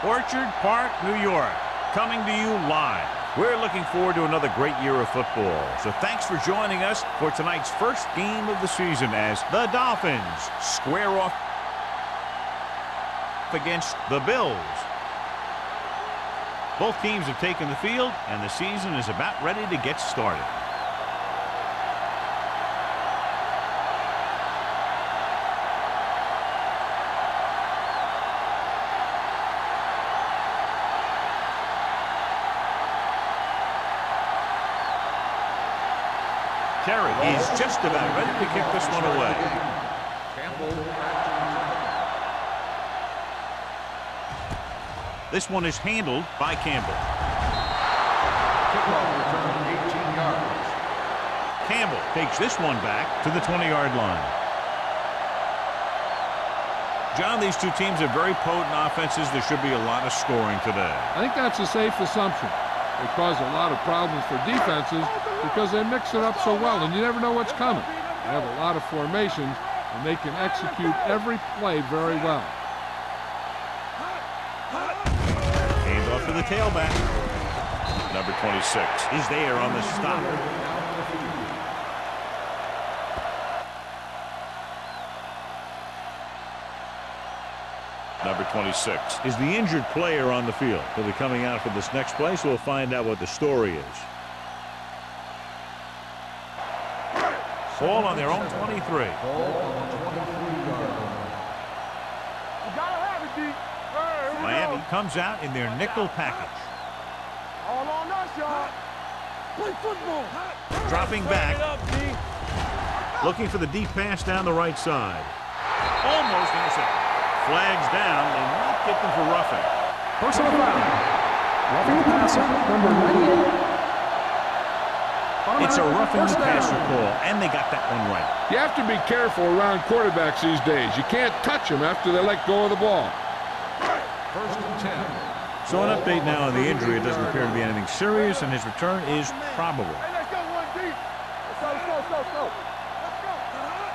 Orchard Park, New York, coming to you live. We're looking forward to another great year of football. So thanks for joining us for tonight's first game of the season as the Dolphins square off against the Bills. Both teams have taken the field, and the season is about ready to get started. Terry is just about ready to kick this one away. This one is handled by Campbell. Kickoff return 18 yards. Campbell takes this one back to the 20-yard line. John, these two teams are very potent offenses. There should be a lot of scoring today. I think that's a safe assumption. They cause a lot of problems for defenses because they mix it up so well, and you never know what's coming. They have a lot of formations, and they can execute every play very well. Hand off to the tailback. Number 26 is there on the stop. Number 26 is the injured player on the field. He'll be coming out for this next play, so we'll find out what the story is. Ball on their own 23. Ball on the 23-yard line. Miami comes out in their nickel package. All on us, y'all. Play football. Dropping back. Looking for the deep pass down the right side. Almost intercepted. Flags down. They might get them for roughing. Personal foul. Roughing the passer, number 98. It's a roughing the passer call, and they got that one right. You have to be careful around quarterbacks these days. You can't touch them after they let go of the ball. First and 10. So an update now on the injury. It doesn't appear to be anything serious, and his return is probable. Hey, let's go one deep. Let's go. Let's go.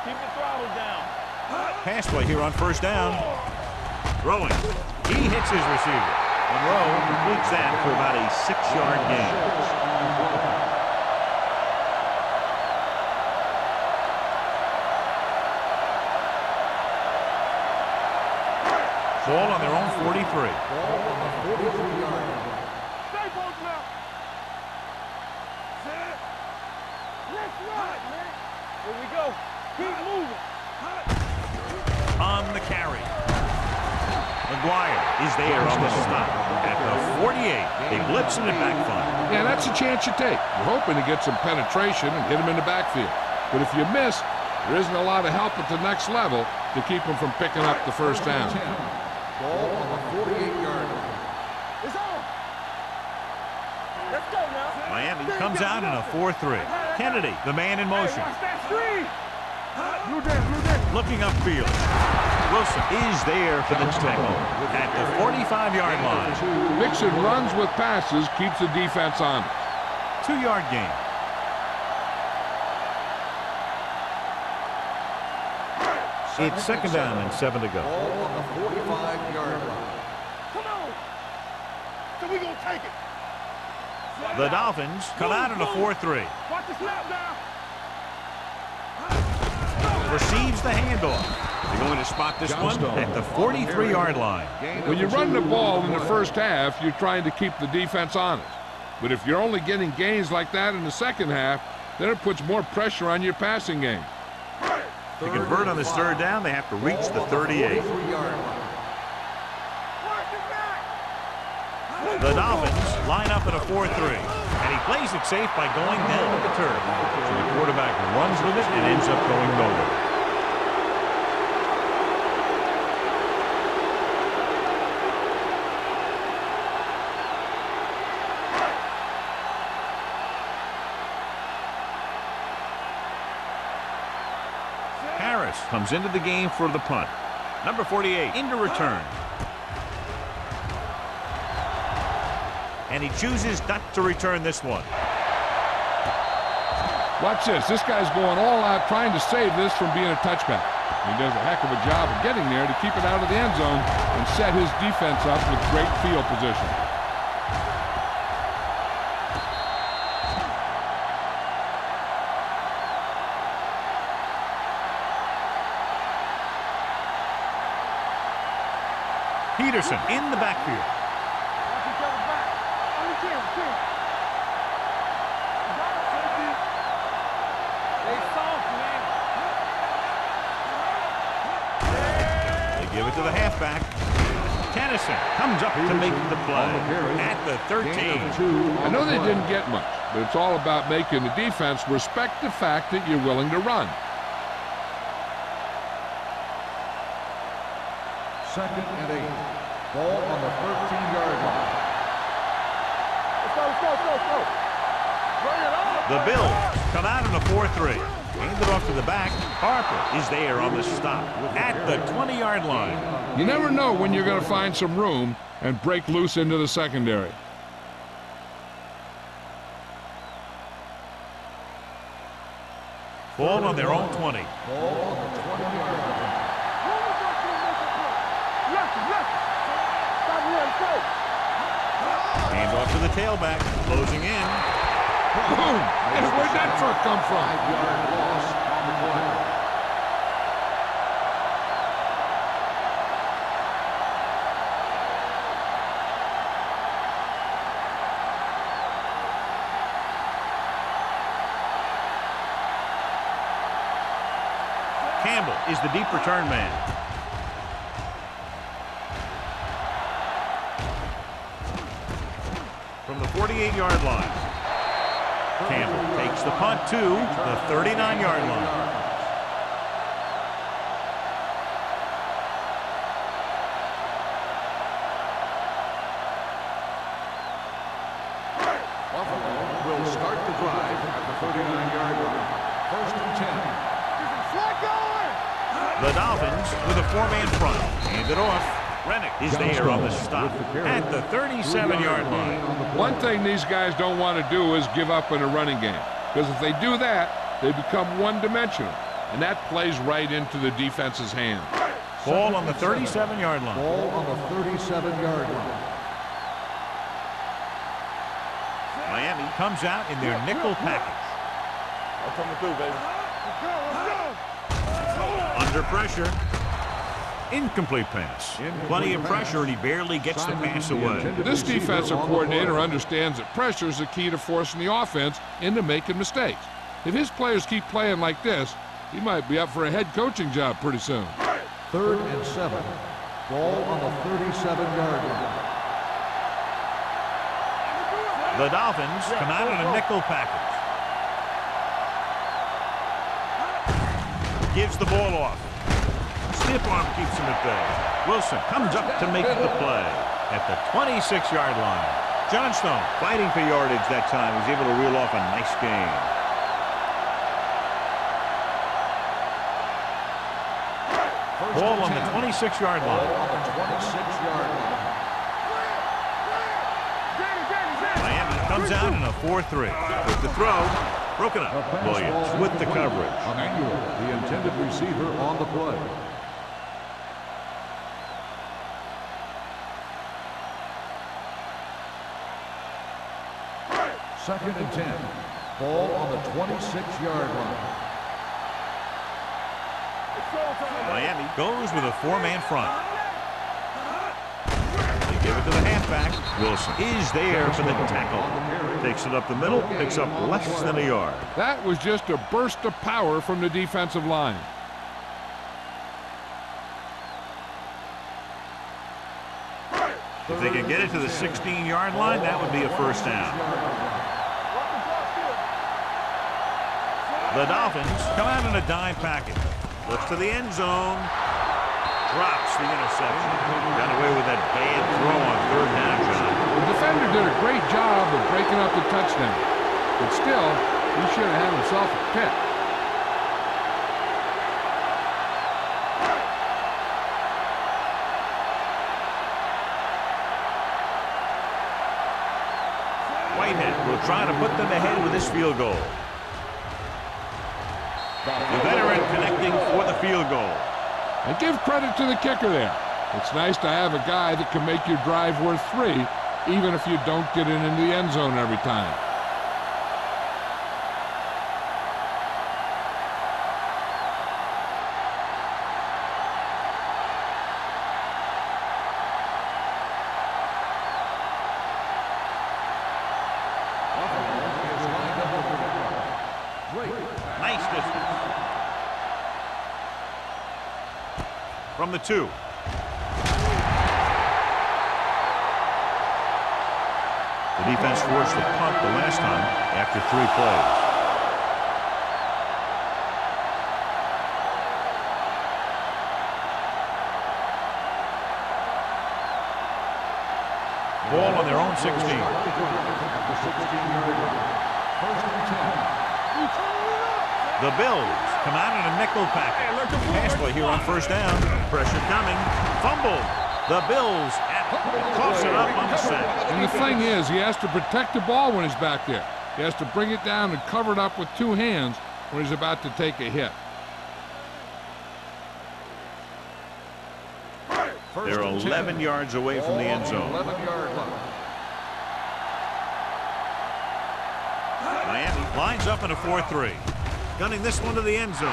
Keep the throttle down. Pass play here on first down. Throwing. He hits his receiver. Monroe completes that for about a 6-yard gain. Ball on their own 43. Ball on the 43-yard line. Stay close now. Let's ride, man. Here we go. Keep moving. On the carry. McGuire is there on the stop. At the 48, they blitz in the back fine. Yeah, that's a chance you take. You're hoping to get some penetration and get them in the backfield. But if you miss, there isn't a lot of help at the next level to keep them from picking up the first down. Ball on the 48-yard line. It's on. Let's go now. Miami comes out in a 4-3. Kennedy, the man in motion. Watch that screen. Blue day. Looking upfield. Wilson is there for the tackle at the 45-yard line. Mixing runs with passes keeps the defense on it. 2-yard gain. It's second down and 7 to go. Ball on the 45-yard line. Come on. So we gonna take it. The Dolphins come out in a 4-3. Watch the snap now. Receives the handoff. They're going to spot this one at the 43-yard line. When you run the ball in the first half, you're trying to keep the defense on it. But if you're only getting gains like that in the second half, then it puts more pressure on your passing game. To convert on this third down, they have to reach the 38. The Dolphins line up in a 4-3. And he plays it safe by going down to the turf. So the quarterback runs with it and ends up going nowhere. Harris comes into the game for the punt. Number 48 into return. And he chooses not to return this one. Watch this. This guy's going all out trying to save this from being a touchback. He does a heck of a job of getting there to keep it out of the end zone and set his defense up with great field position. Peterson in the backfield. Give it to the halfback. Tennyson comes up to make the play at the 13. I know they didn't get much, but it's all about making the defense respect the fact that you're willing to run. Second and 8. Ball on the 13-yard line. Let's go. Bring it on. The Bills come out in a 4-3. Hand it off to the back. Harper is there on the stop at the 20-yard line. You never know when you're going to find some room and break loose into the secondary. Ball on their own 20. Ball on the 20-yard line. Hand off to the tailback. Closing in. Boom! And where'd that truck come from? 5-yard loss on the play. Campbell is the deep return man. From the 48-yard line. Campbell takes the punt to the 39-yard line. Buffalo will start the drive at the 39-yard line. First and 10. The Dolphins with a four-man front. Hand it off. Rennick is there on the stop at the 37-yard line. One thing these guys don't want to do is give up in a running game, because if they do that, they become one-dimensional, and that plays right into the defense's hand. Ball on the 37-yard line. Ball on the 37-yard line. Miami comes out in their nickel package. I'm coming through, baby. Under pressure. Incomplete pass. Plenty of pressure, and he barely gets the pass away. This defensive coordinator understands that pressure is the key to forcing the offense into making mistakes. If his players keep playing like this, he might be up for a head coaching job pretty soon. 3rd and 7. Ball on the 37-yard line. The Dolphins come out in a nickel package. Gives the ball off. Stiff arm keeps him at bay. Wilson comes up to make the play at the 26-yard line. Johnstone fighting for yardage that time. Was able to reel off a nice gain. Ball on the 26-yard line. Ball on the 26-yard line. Miami comes out in a 4-3. With the throw, broken up. Williams with the coverage. Emmanuel, the intended receiver, on the play. Second and 10. Ball on the 26-yard line. Miami goes with a four-man front. They give it to the halfback. Wilson is there for the tackle. Takes it up the middle, picks up less than a yard. That was just a burst of power from the defensive line. If they can get it to the 16-yard line, that would be a first down. The Dolphins come out in a dime package. Looks to the end zone. Drops the interception. Got away with that bad throw on 3rd down, John. The defender did a great job of breaking up the touchdown. But still, he should have had himself a pick. Whitehead will try to put them ahead with this field goal. The veteran connecting for the field goal. And give credit to the kicker there. It's nice to have a guy that can make your drive worth 3, even if you don't get it into the end zone every time. Nice distance. From the 2. The defense forced a punt the last time after 3 plays. Ball on their own 16. The Bills come out in a nickel package. Pass play here on first down. Pressure coming. Fumble. The Bills toss it up on the sack. And the thing is, he has to protect the ball when he's back there. He has to bring it down and cover it up with 2 hands when he's about to take a hit. They're 11 yards away from the end zone. 11-yard line. Miami lines up in a 4-3. Gunning this one to the end zone.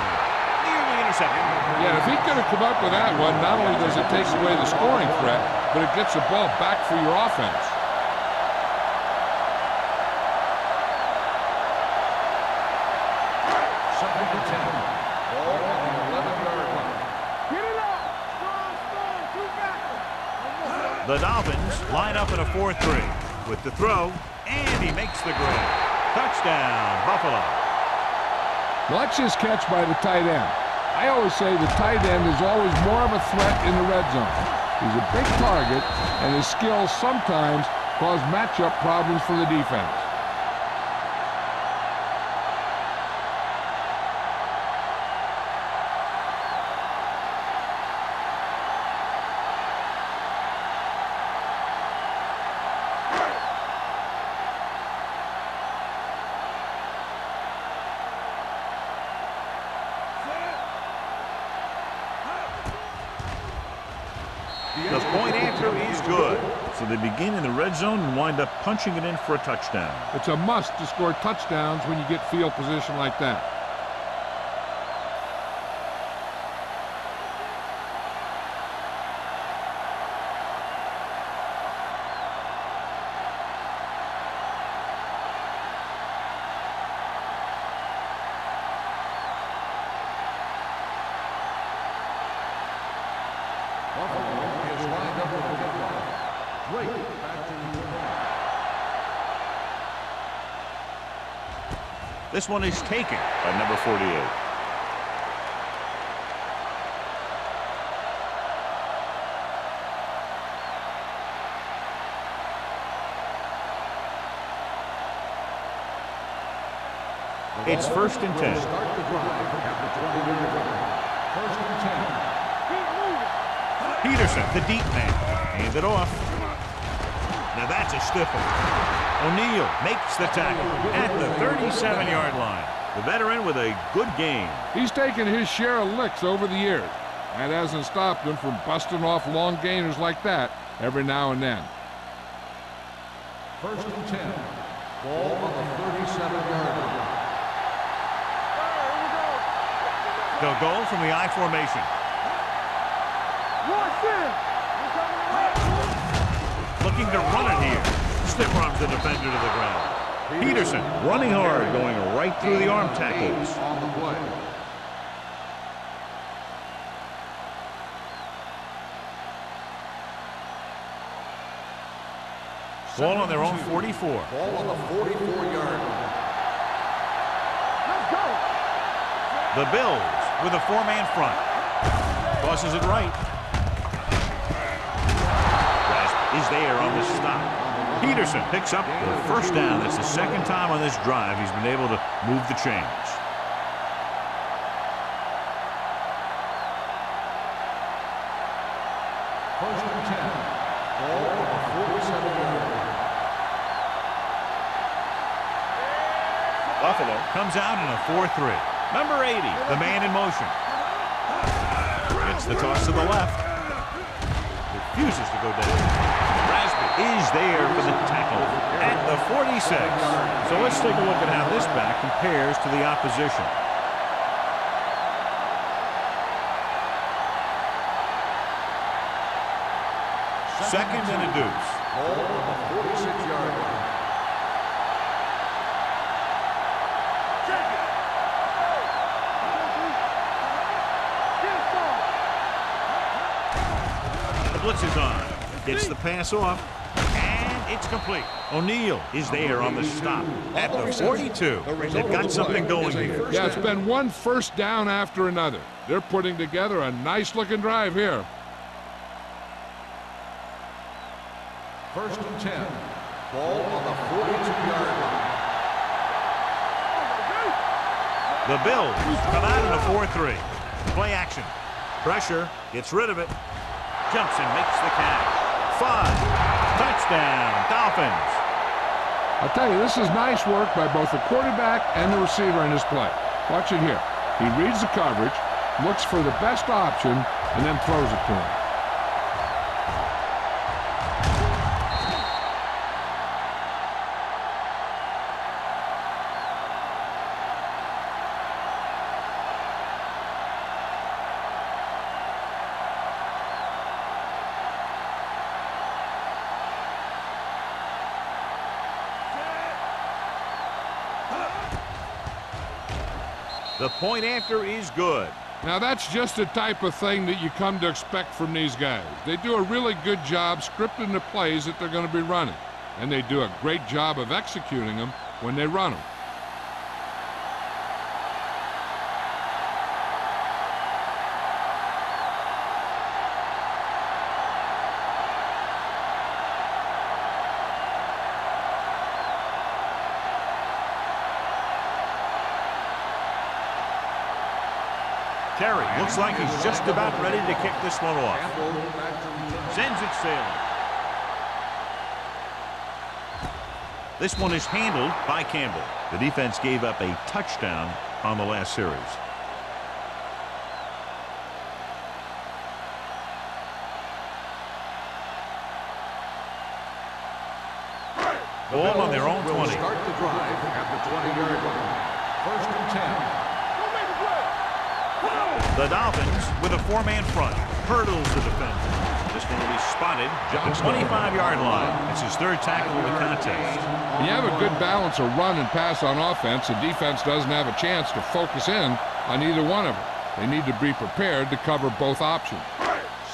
Nearly intercepted. Yeah, if he could have come up with that one, not only does it take away the scoring threat, but it gets the ball back for your offense. Second and 10. Ball on the 11-yard line. The Dolphins line up in a 4-3 with the throw, and he makes the grab. Touchdown, Buffalo. Watch this catch by the tight end. I always say the tight end is always more of a threat in the red zone. He's a big target, and his skills sometimes cause matchup problems for the defense. The point answer is good. So they begin in the red zone and wind up punching it in for a touchdown. It's a must to score touchdowns when you get field position like that. This one is taken by number 48. It's first and 10. Start the drive at the 20-yard line. First and 10. Peterson, the deep man, hands it off. Now that's a stiff one. O'Neal makes the tackle at the 37-yard line. The veteran with a good game. He's taken his share of licks over the years. That hasn't stopped him from busting off long gainers like that every now and then. First and 10. Ball on the 37-yard line. They'll go from the I formation. Looking to run it here. Stiff arms the defender to the ground. Peterson running hard, going right through the arm tackles. On the play. Ball on their own 44. Ball on the 44-yard line. The Bills with a 4-man front. Tosses it right. Grasp is there on the stop. Peterson picks up the first down. That's the second time on this drive he's been able to move the chains. First and 10. Ball on the 47-yard line. Buffalo comes out in a 4-3. Number 80, the man in motion. Gets the toss to the left. Refuses to go down. Rasby is there for the tackle at the 46. So let's take a look at how this back compares to the opposition. Second and a deuce. Ball on the 46-yard line. The blitz is on. Gets the pass off. And it's complete. O'Neal is there on the stop at the 42. They've got something going here. Yeah, it's been one first down after another. They're putting together a nice-looking drive here. First and 10. Ball on the 42-yard line. The Bills come out in a 4-3. Play action. Pressure. Gets rid of it. Jumps and makes the catch. 5. Touchdown, Dolphins. I'll tell you, this is nice work by both the quarterback and the receiver in this play. Watch it here. He reads the coverage, looks for the best option, and then throws it to him. The point after is good. Now that's just the type of thing that you come to expect from these guys. They do a really good job scripting the plays that they're going to be running. And they do a great job of executing them when they run them. Terry looks like he's just about ready to kick this one off. Sends it sailing. This one is handled by Campbell. The defense gave up a touchdown on the last series. Ball on their own 20. Start the drive at the 20-yard line. First and 10. The Dolphins with a 4-man front. Hurdles the defender. This one will be spotted at the 25-yard line. It's his third tackle of the contest. When you have a good balance of run and pass on offense, the defense doesn't have a chance to focus in on either one of them. They need to be prepared to cover both options.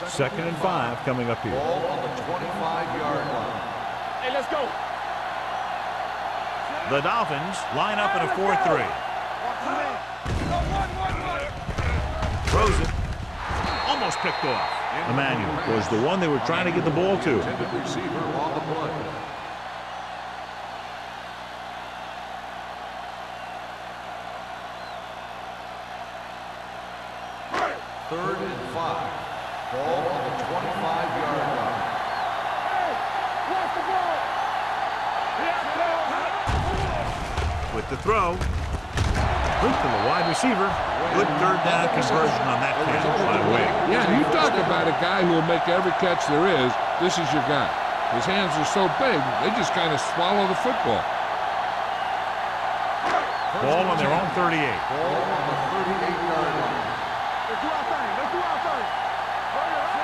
Second and 5 coming up here. Ball on the 25-yard line. Hey, let's go. The Dolphins line up in a 4-3. Throws it. Almost picked off. Emmanuel was the one they were trying to get the ball to. Intended receiver on the play. Third and 5. Ball on the 25-yard line. With the throw. Quick to the wide receiver. Good third down conversion on that catch by Wing. Yeah, you talk about a guy who will make every catch there is. This is your guy. His hands are so big, they just kind of swallow the football. Ball on their own 38. Ball on the 38-yard line.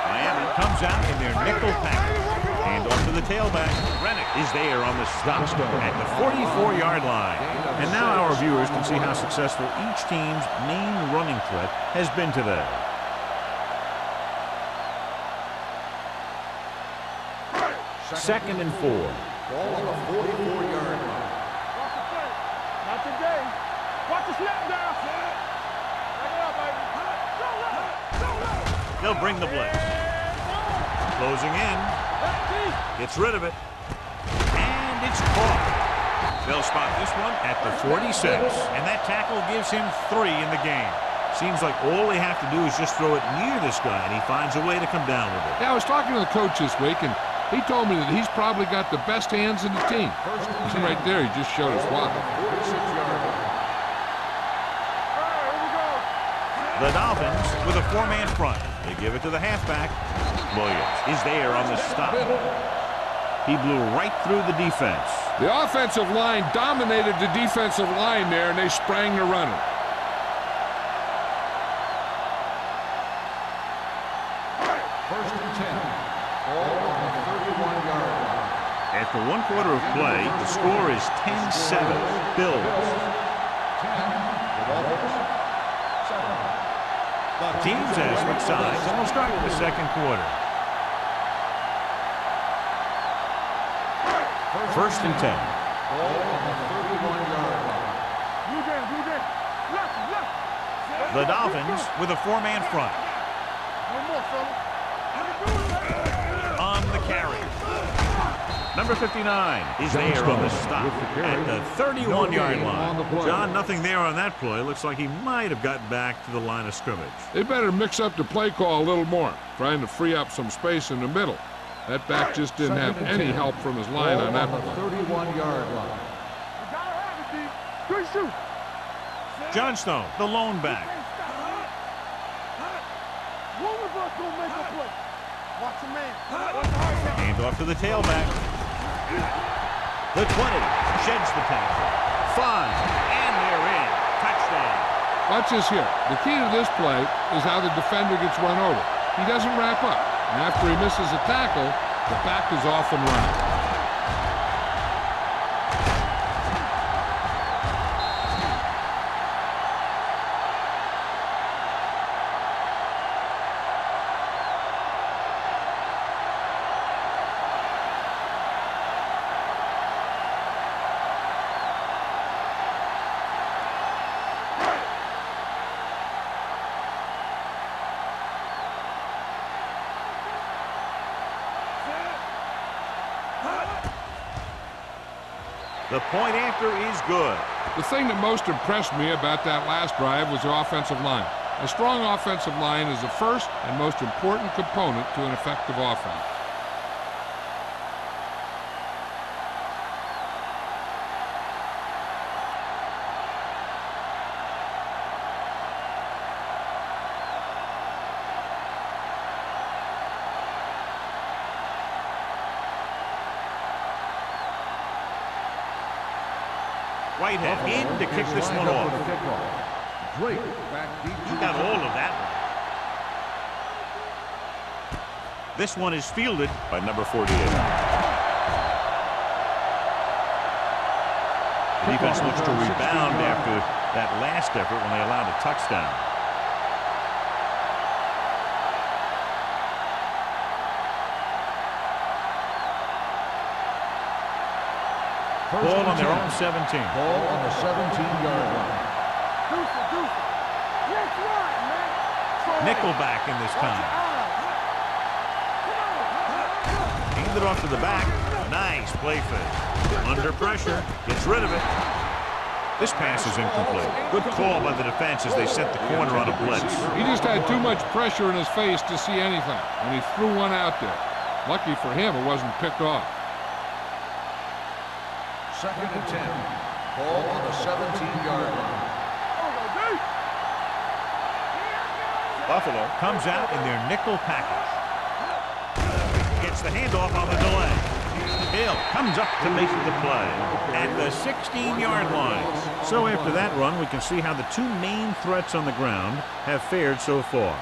Miami comes out in their nickel package. Hand off to the tailback. Rennick is there on the stop at the 44-yard line. And now our viewers can see how successful each team's main running threat has been today. Second and 4. Ball on the 44-yard line. Not today. Watch the snap down. Back it up, baby. They'll bring the blitz. Closing in. Gets rid of it. And it's caught. They'll spot this one at the 46. And that tackle gives him 3 in the game. Seems like all they have to do is just throw it near this guy, and he finds a way to come down with it. Yeah, I was talking to the coach this week, and he told me that he's probably got the best hands in the team. See right there, he just showed us why. 46-yard line. The Dolphins with a four-man front. They give it to the halfback. Williams is there on the stop. He blew right through the defense. The offensive line dominated the defensive line there, and they sprang the runner. First and 10. Ball on the 31-yard line. After one quarter of play, the score is 10-7. Bills. 10. The Dolphins. 7. Teams as switch sides, and we'll start with the second quarter. First and 10. Ball on the 31-yard line. The Dolphins with a four-man front. On the carry. Number 59 is there on the stop at the 31-yard line. John, nothing there on that play. Looks like he might have gotten back to the line of scrimmage. They better mix up the play call a little more, trying to free up some space in the middle. That back just didn't have any help from his line on that play. 31-yard line. Johnstone, the lone back. Hand off to the tailback. The 20 sheds the tackle. 5, and they're in. Touchdown. Watch this here. The key to this play is how the defender gets run over. He doesn't wrap up, and after he misses a tackle, the back is off and running. The point after is good. The thing that most impressed me about that last drive was the offensive line. A strong offensive line is the first and most important component to an effective offense. Whitehead in to kick this one off. Drake back deep. He got all of that one. This one is fielded by number 48. The defense looks to rebound after that last effort when they allowed a touchdown. Ball on their own 17. Ball on the 17-yard line. Nickelback in this time. Handed off to the back. Nice play fake. Under pressure. Gets rid of it. This pass is incomplete. Good call by the defense as they set the corner on a blitz. He just had too much pressure in his face to see anything, and he threw one out there. Lucky for him, it wasn't picked off. Second and 10. Ball on the 17-yard line. Buffalo comes out in their nickel package. Gets the handoff on the delay. Hill comes up to make the play at the 16-yard line. So after that run, we can see how the two main threats on the ground have fared so far.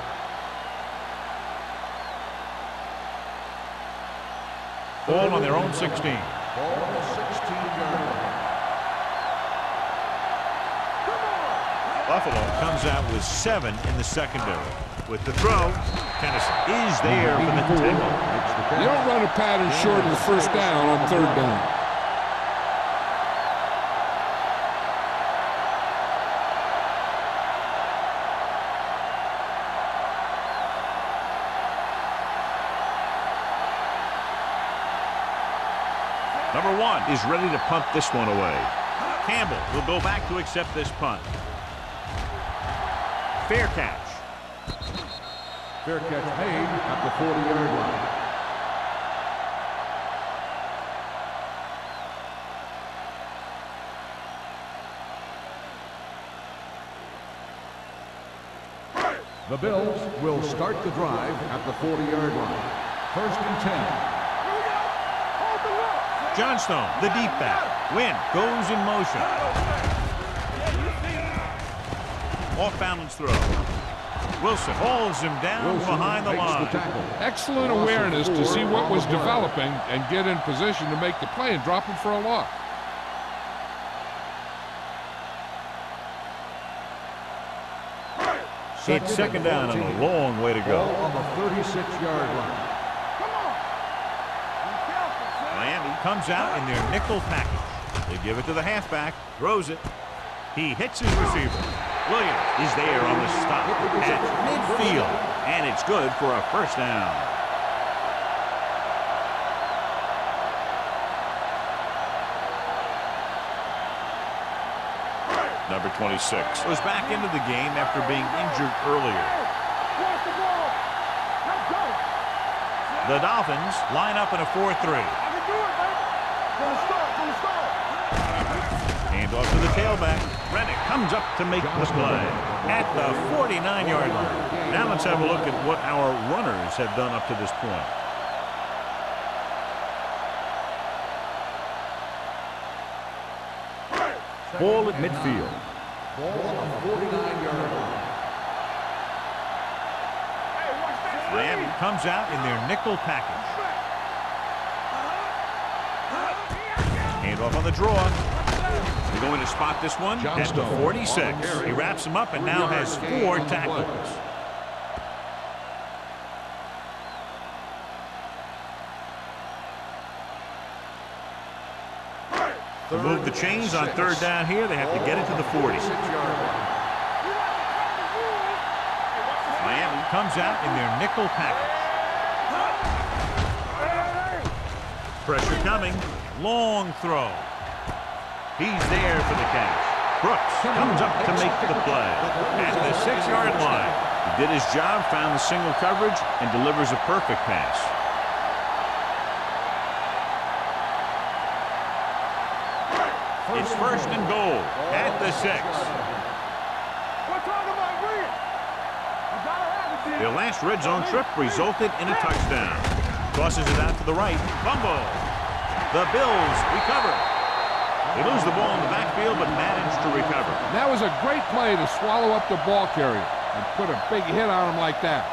Ball on their own 16. Ball on the 16-yard line. Buffalo comes out with 7 in the secondary. With the throw, Tennessee is there for the tackle. You don't run a pattern short of the first down on third down. Number 1 is ready to punt this one away. Campbell will go back to accept this punt. Fair catch. Fair catch made at the 40-yard line. The Bills will start the drive at the 40-yard line. First and 10. Johnstone, the deep back. Wynn goes in motion. Off-balance throw. Wilson hauls him down behind the line. Excellent awareness to see what was developing and get in position to make the play and drop him for a loss. It's second down and a long way to go. On the 36-yard line. Miami comes out in their nickel package. They give it to the halfback, throws it. He hits his receiver. Williams is there on the stop at midfield, and it's good for a first down. Number 26 was back into the game after being injured earlier. The Dolphins line up in a 4-3. Hand off to the tailback. Rennick comes up to make the play at the 49-yard line. Now let's have a look at what our runners have done up to this point. Ball at midfield. Ball on the 49-yard line. Miami comes out in their nickel package. Hand off on the draw. They're going to spot this one at the 46. He wraps him up and now has 4 tackles. To move the chains on third down here, they have to get it to the 40. Miami comes out in their nickel package. Pressure coming. Long throw. He's there for the catch. Brooks comes up to make the play at the 6-yard line. He did his job, found the single coverage, and delivers a perfect pass. It's first and goal at the 6. Their last red zone trip resulted in a touchdown. Tosses it out to the right. Fumble. The Bills recover. They lose the ball in the backfield but manage to recover. That was a great play to swallow up the ball carrier and put a big hit on him like that.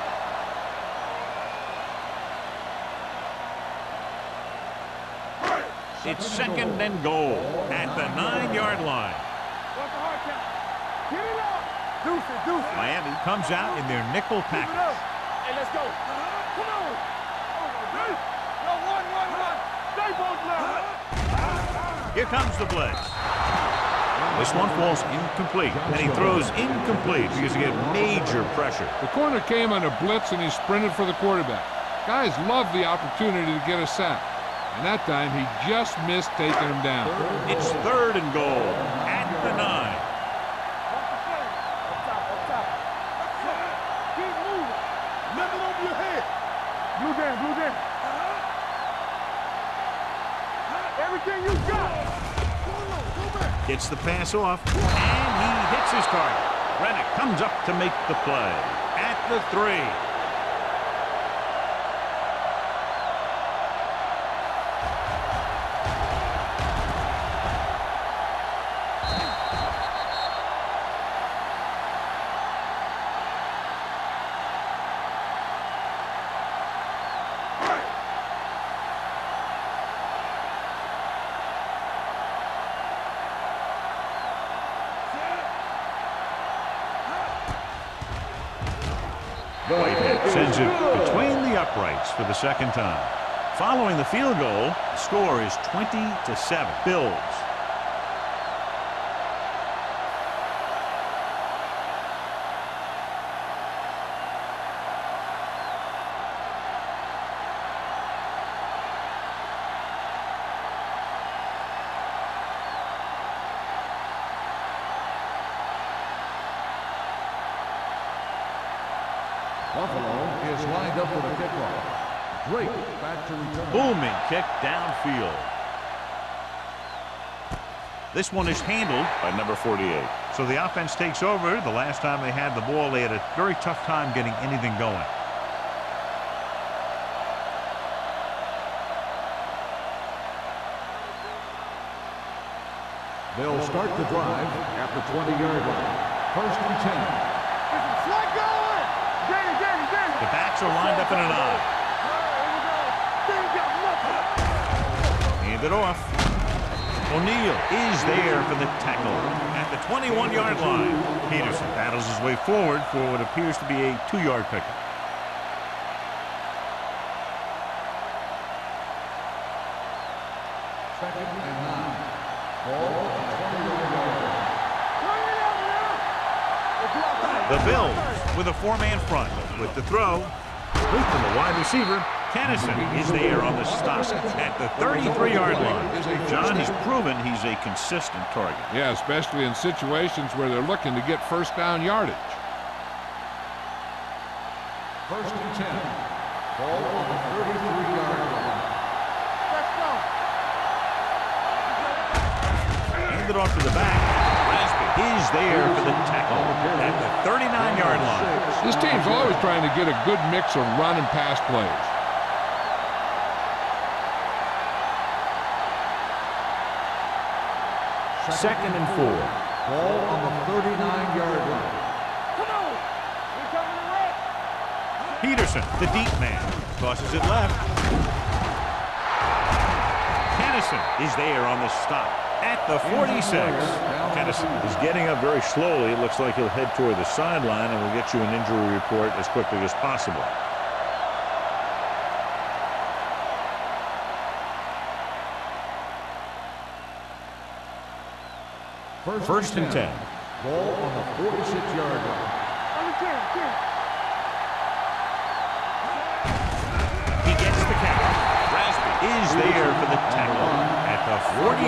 It's second and goal at the 9-yard line. Miami comes out in their nickel package. Hey, let's go. Come on. Here comes the blitz. This one falls incomplete, and he throws incomplete because he had major pressure. The corner came on a blitz, and he sprinted for the quarterback. Guys love the opportunity to get a sack. And that time, he just missed taking him down. It's third and goal at the 9. Keep moving. Level over your head. Blue down. Everything you got. Gets the pass off, and he hits his target. Rennick comes up to make the play at the 3. Whitehead sends it between the uprights for the second time. Following the field goal, the score is 20-7. Bills. Buffalo is lined up for the kickoff. Drake back to return. Booming kick downfield. This one is handled by number 48. So the offense takes over. The last time they had the ball, they had a very tough time getting anything going. They'll start the drive at the 20-yard line. First and 10. The backs are lined up in an I. Hand it off. O'Neal is there for the tackle at the 21-yard line. Peterson battles his way forward for what appears to be a 2-yard pickup. Second and 9. Ball at the 20-yard line. The Bills with a 4-man front. With the throw, complete to the wide receiver. Kennison is there on the stop at the 33-yard line. John, he's proven he's a consistent target. Yeah, especially in situations where they're looking to get first down yardage. First and 10. Ball on the 33-yard line. Hand it off to the back. Is there for the tackle at the 39-yard line. This team's always trying to get a good mix of run and pass plays. Second and 4. Ball on the 39-yard line. Peterson, the deep man, tosses it left. Kennison is there on the stop at the 46. Kennison is getting up very slowly. It looks like he'll head toward the sideline, and we'll get you an injury report as quickly as possible. First and 10. Ball on the 46-yard line. He gets the catch. Rasby is there for the tackle at the 48.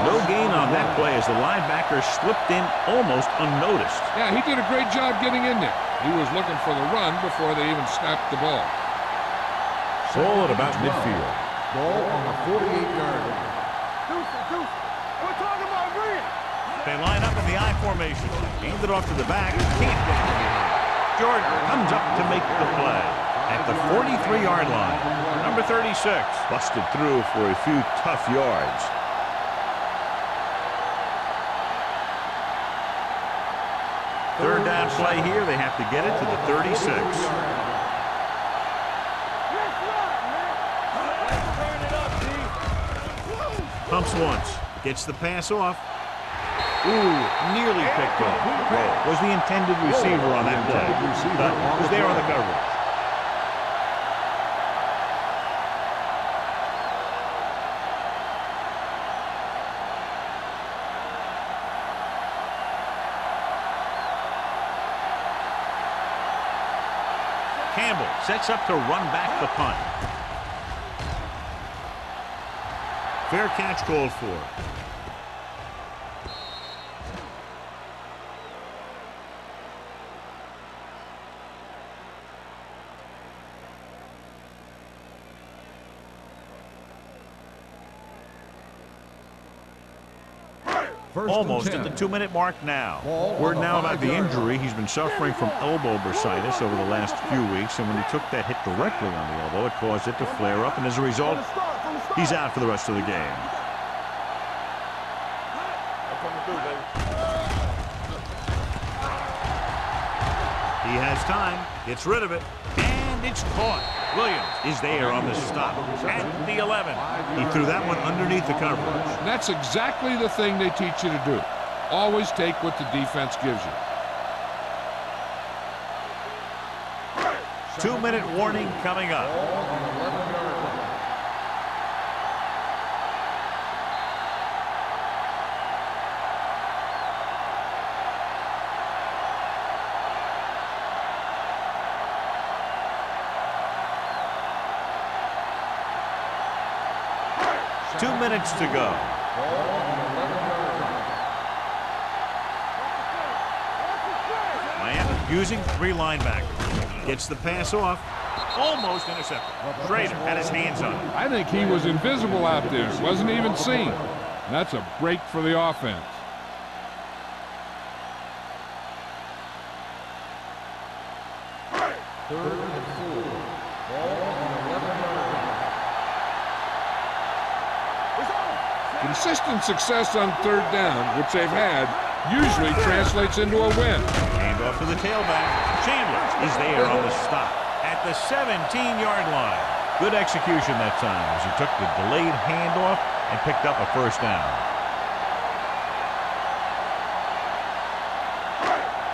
No gain on that play as the linebacker slipped in almost unnoticed. Yeah, he did a great job getting in there. He was looking for the run before they even snapped the ball. Ball at about midfield. Ball on the 48-yard line. They line up in the I formation. Hand it off to the back. Can't get it behind. Jordan comes up to make the play at the 43-yard line. Number 36 busted through for a few tough yards. Third down play here. They have to get it to the 36. Pumps once. Gets the pass off. Ooh, nearly picked off. Was the intended receiver on that play. But was there on the coverage. Campbell sets up to run back the punt. Fair catch called for. Almost at the 2-minute mark now. Word now about the injury. He's been suffering from elbow bursitis over the last few weeks, and when he took that hit directly on the elbow, it caused it to flare up, and as a result, he's out for the rest of the game. He has time, gets rid of it, and it's caught. Williams is there on the stop at the 11. He threw that one underneath the coverage. And that's exactly the thing they teach you to do. Always take what the defense gives you. 2-minute warning coming up. Two minutes to go. Miami using 3 linebackers. Gets the pass off. Almost intercepted. Schrader had his hands on it. I think he was invisible out there. Wasn't even seen. And that's a break for the offense. Third and 4. Ball on the 11-yard line. Consistent success on third down, which they've had, usually translates into a win. Hand off to the tailback. Chandler is there on the stop at the 17-yard line. Good execution that time as he took the delayed handoff and picked up a first down.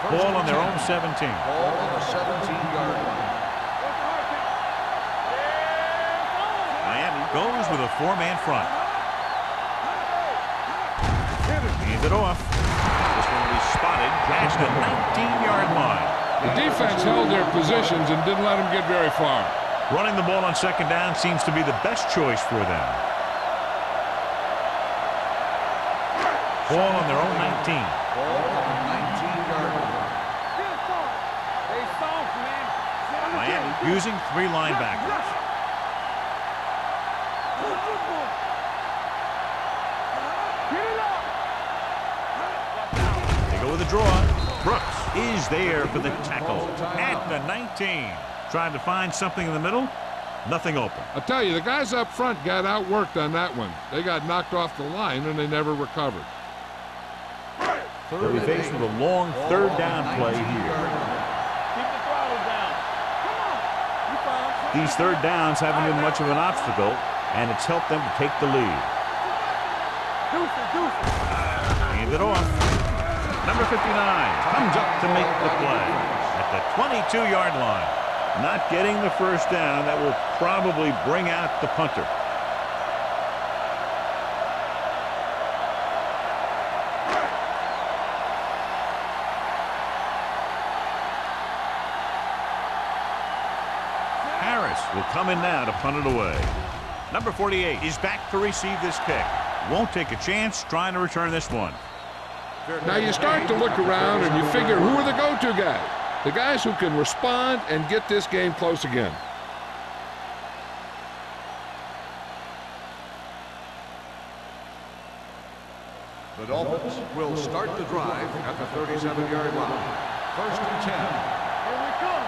Ball on their own 17. Ball on the 17-yard line. Miami goes with a 4-man front. Hand it off. This one will be spotted at the 19-yard line. The defense held their positions and didn't let them get very far. Running the ball on second down seems to be the best choice for them. Ball on their own 19. Ball on the 19-yard line. Miami using 3 linebackers. They go with a draw. Brooks is there for the tackle at the 19. Trying to find something in the middle. Nothing open. I'll tell you, the guys up front got outworked on that one. They got knocked off the line and they never recovered. They'll be faced with a long third down play here. Keep the throttle down. Come on. You fine. These third downs haven't been much of an obstacle, and it's helped them to take the lead. Hand it off. Number 59 comes up to make the play at the 22-yard line. Not getting the first down. That will probably bring out the punter. Harris will come in now to punt it away. Number 48 is back to receive this kick. Won't take a chance trying to return this one. Now you start to look around and you figure, who are the go-to guys? The guys who can respond and get this game close again. The Dolphins will start the drive at the 37-yard line. First and 10. Here we come.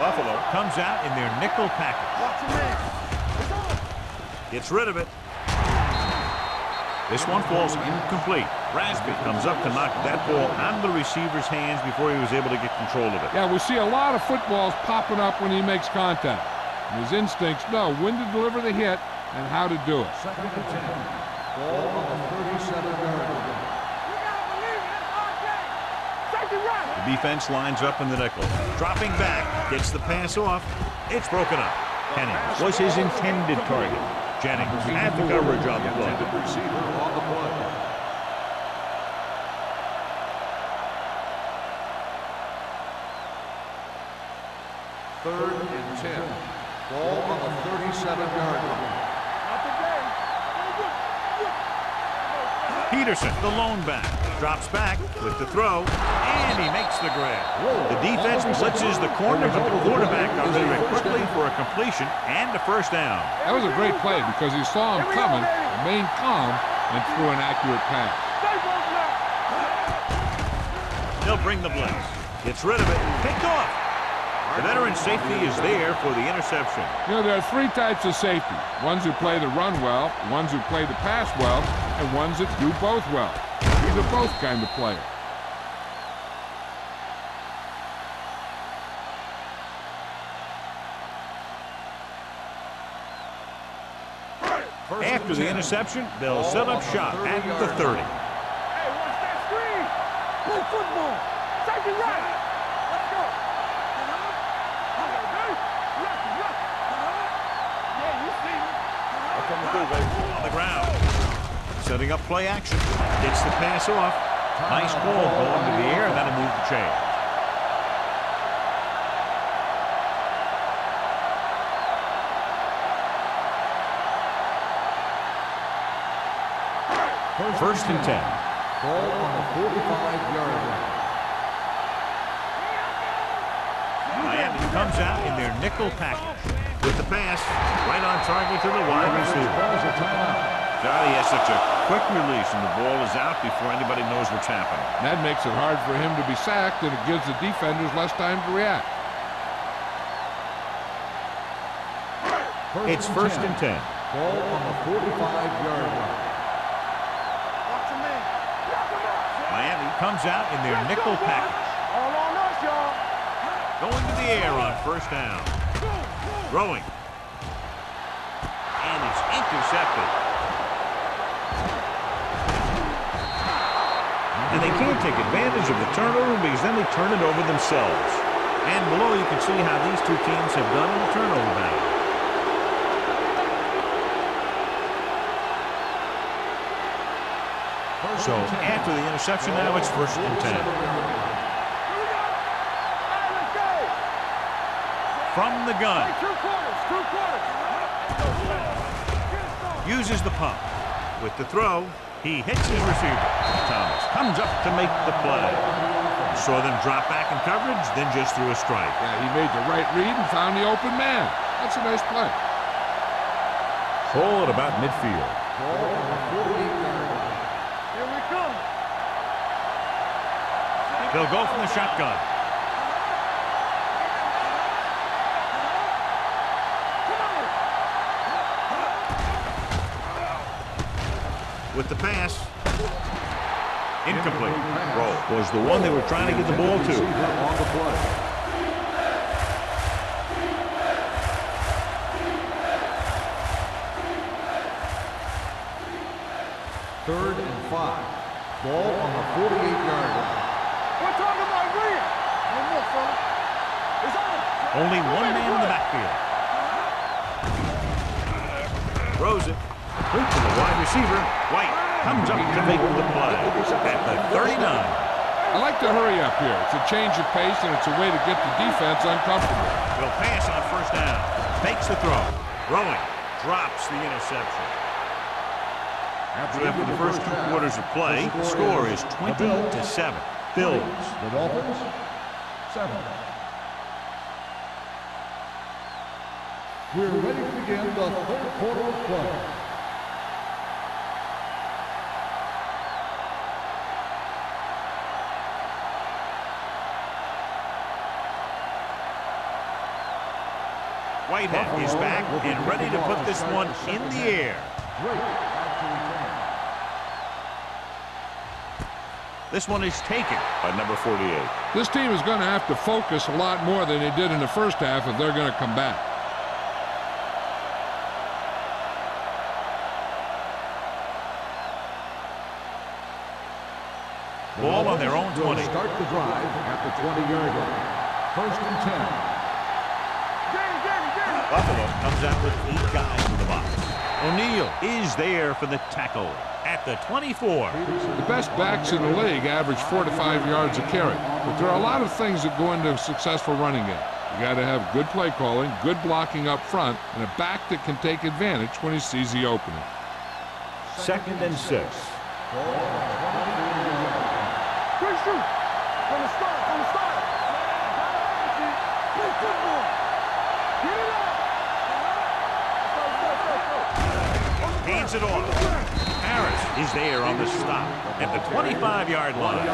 Buffalo comes out in their nickel package. Watch your man. Gets rid of it. This one falls incomplete. Rasby comes up to knock that ball out of the receiver's hands before he was able to get control of it. Yeah, we see a lot of footballs popping up when he makes contact. And his instincts know when to deliver the hit and how to do it. Second and 10. Ball on the 37-yard line. The defense lines up in the nickel. Dropping back, gets the pass off. It's broken up. Penny was his intended target. Jennings had the coverage on the play. Intended receiver on the play. Third and 10. Ball on the 37-yard line. Peterson, the lone back, drops back with the throw, and he makes the grab. The defense blitzes the corner, but the quarterback comes in quickly for a completion and a first down. That was a great play because he saw him coming, remained calm, and threw an accurate pass. They'll bring the blitz. Gets rid of it, picked off. The veteran safety is there for the interception. You know, there are 3 types of safety. Ones who play the run well, ones who play the pass well, and ones that do both well. These are both kind of players. After the interception, they'll set up shop at the 30. Hey, watch that screen. Play football. Take it right. Let's go. Yeah, you see me. I'm coming through, baby. On the ground. Setting up play action. Gets the pass off. Nice ball going to the air, and that'll move the chain. First and 10. Ball on the 45-yard line. Miami comes out in their nickel package with the pass right on target to the wide receiver. Calls a timeout. God, he has such a quick release, and the ball is out before anybody knows what's happening. That makes it hard for him to be sacked, and it gives the defenders less time to react. It's first and 10. Ball on the 45-yard line. Miami comes out in their nickel package. All on us, y'all. Going to the air on first down. Throwing. And it's intercepted. And they can't take advantage of the turnover because then they turn it over themselves. And below you can see how these two teams have done in the turnover battle. So after the interception now it's first and 10. From the gun. Uses the pump. With the throw, he hits his receiver. Thomas comes up to make the play. Saw them drop back in coverage, then just threw a strike. Yeah, he made the right read and found the open man. That's a nice play. Ball at about midfield. Ball on the 48-yard line. Here we come. They'll go from the shotgun. With the pass. Incomplete. Roll was the one they were trying to get the ball to. On the play. Third and 5. Ball on the 48-yard line. We're talking about Green. No more, fella. It's on. Only one man in the backfield. Throws it. Complete to the wide receiver. White comes up to make the play at the 39. I like to hurry up here. It's a change of pace, and it's a way to get the defense uncomfortable. Will pass on first down. Makes the throw. Throwing. Drops the interception. After the first 2 quarters of play, the score is 20-7. Bills. The Dolphins, 7. We're ready to begin the third quarter of play. Whitehead is back and ready to put this one in the air. This one is taken by number 48. This team is going to have to focus a lot more than they did in the first half if they're going to come back. Ball on their own 20. Start the drive at the 20-yard line. First and 10. Buffalo comes out with 8 guys in the box. O'Neal is there for the tackle at the 24. The best backs in the league average 4 to 5 yards a carry, but there are a lot of things that go into a successful running game. You got to have good play calling, good blocking up front, and a back that can take advantage when he sees the opening. Second and 6. Good shoot. From the start, from the start. Play football. Get it up. Hands it off. Harris is there on the stop at the 25-yard line.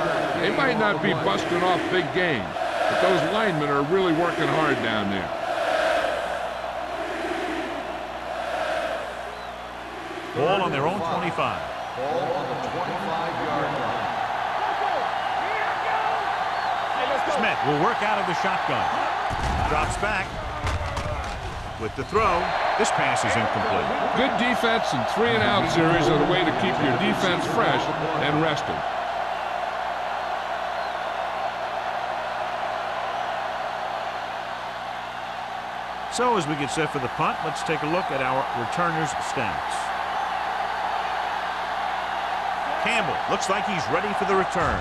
They might not be busting off big games, but those linemen are really working hard down there. Ball on their own 25. Ball on the 25-yard line. Smith will work out of the shotgun. Drops back. With the throw, this pass is incomplete. Good defense and 3-and-out series are the way to keep your defense fresh and rested. So as we get set for the punt, let's take a look at our returners' stats. Campbell looks like he's ready for the return.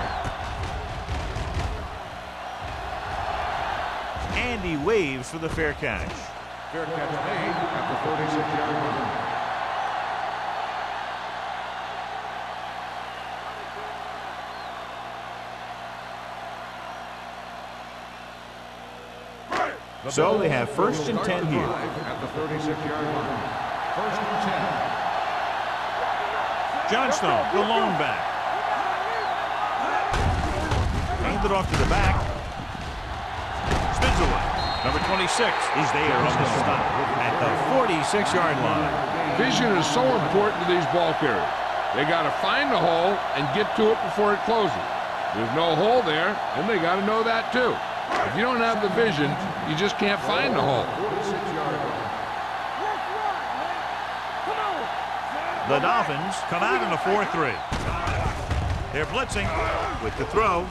And he waves for the fair catch. Fair catch made at the 46-yard line. So they have first and 10 here. At the 36-yard line. First and 10. Johnstone, the lone back. Handed off to the back. Spins away. Number 26 is there on the stop at the 46-yard line. Vision is so important to these ball carriers. They got to find the hole and get to it before it closes. There's no hole there, and they got to know that too. If you don't have the vision, you just can't find the hole. The Dolphins come out in a 4-3. They're blitzing with the throw.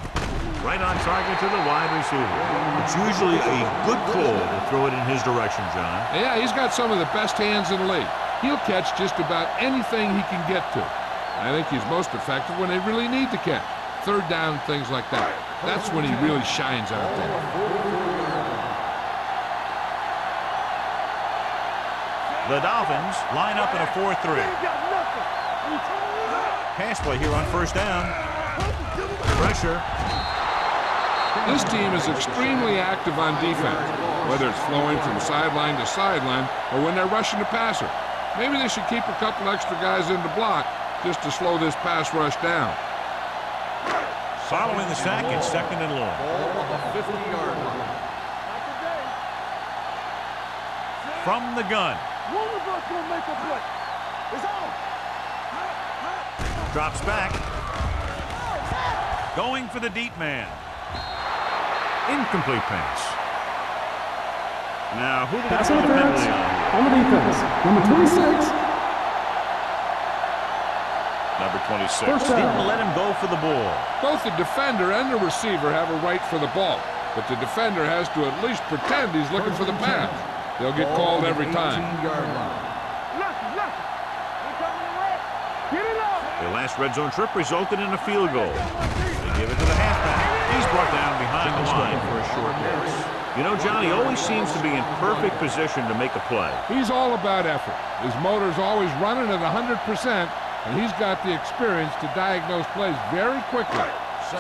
Right on target to the wide receiver. It's usually a good call to throw it in his direction, John. Yeah, he's got some of the best hands in the league. He'll catch just about anything he can get to. I think he's most effective when they really need to catch. Third down, things like that. That's when he really shines out there. The Dolphins line up in a 4-3. Pass play here on first down. Pressure. This team is extremely active on defense, whether it's flowing from sideline to sideline or when they're rushing the passer. Maybe they should keep a couple extra guys in the block just to slow this pass rush down. Following the sack, it's second and long. Ball on the 50-yard line. From the gun. Drops back. Going for the deep man. Incomplete pass. Now, who do we Pass call the interference penalty on? on the defense. Number 26. Number 26. First down. Didn't let him go for the ball. Both the defender and the receiver have a right for the ball, but the defender has to at least pretend he's looking for the pass. They'll get called every time. 18-yard line. Their last red zone trip resulted in a field goal. They give it to the halfback. He's brought down behind the line for a short pass. You know, John, he always seems to be in perfect position to make a play. He's all about effort. His motor's always running at 100%, and he's got the experience to diagnose plays very quickly.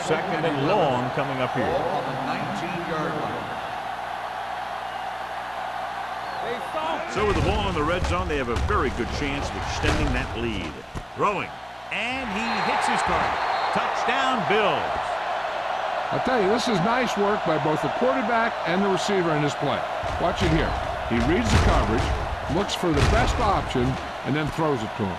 Second and long coming up here. Ball on the 19-yard line. So with the ball in the red zone, they have a very good chance of extending that lead. Throwing. And he hits his target. Touchdown, Bills. I'll tell you, this is nice work by both the quarterback and the receiver in this play. Watch it here. He reads the coverage, looks for the best option, and then throws it to him.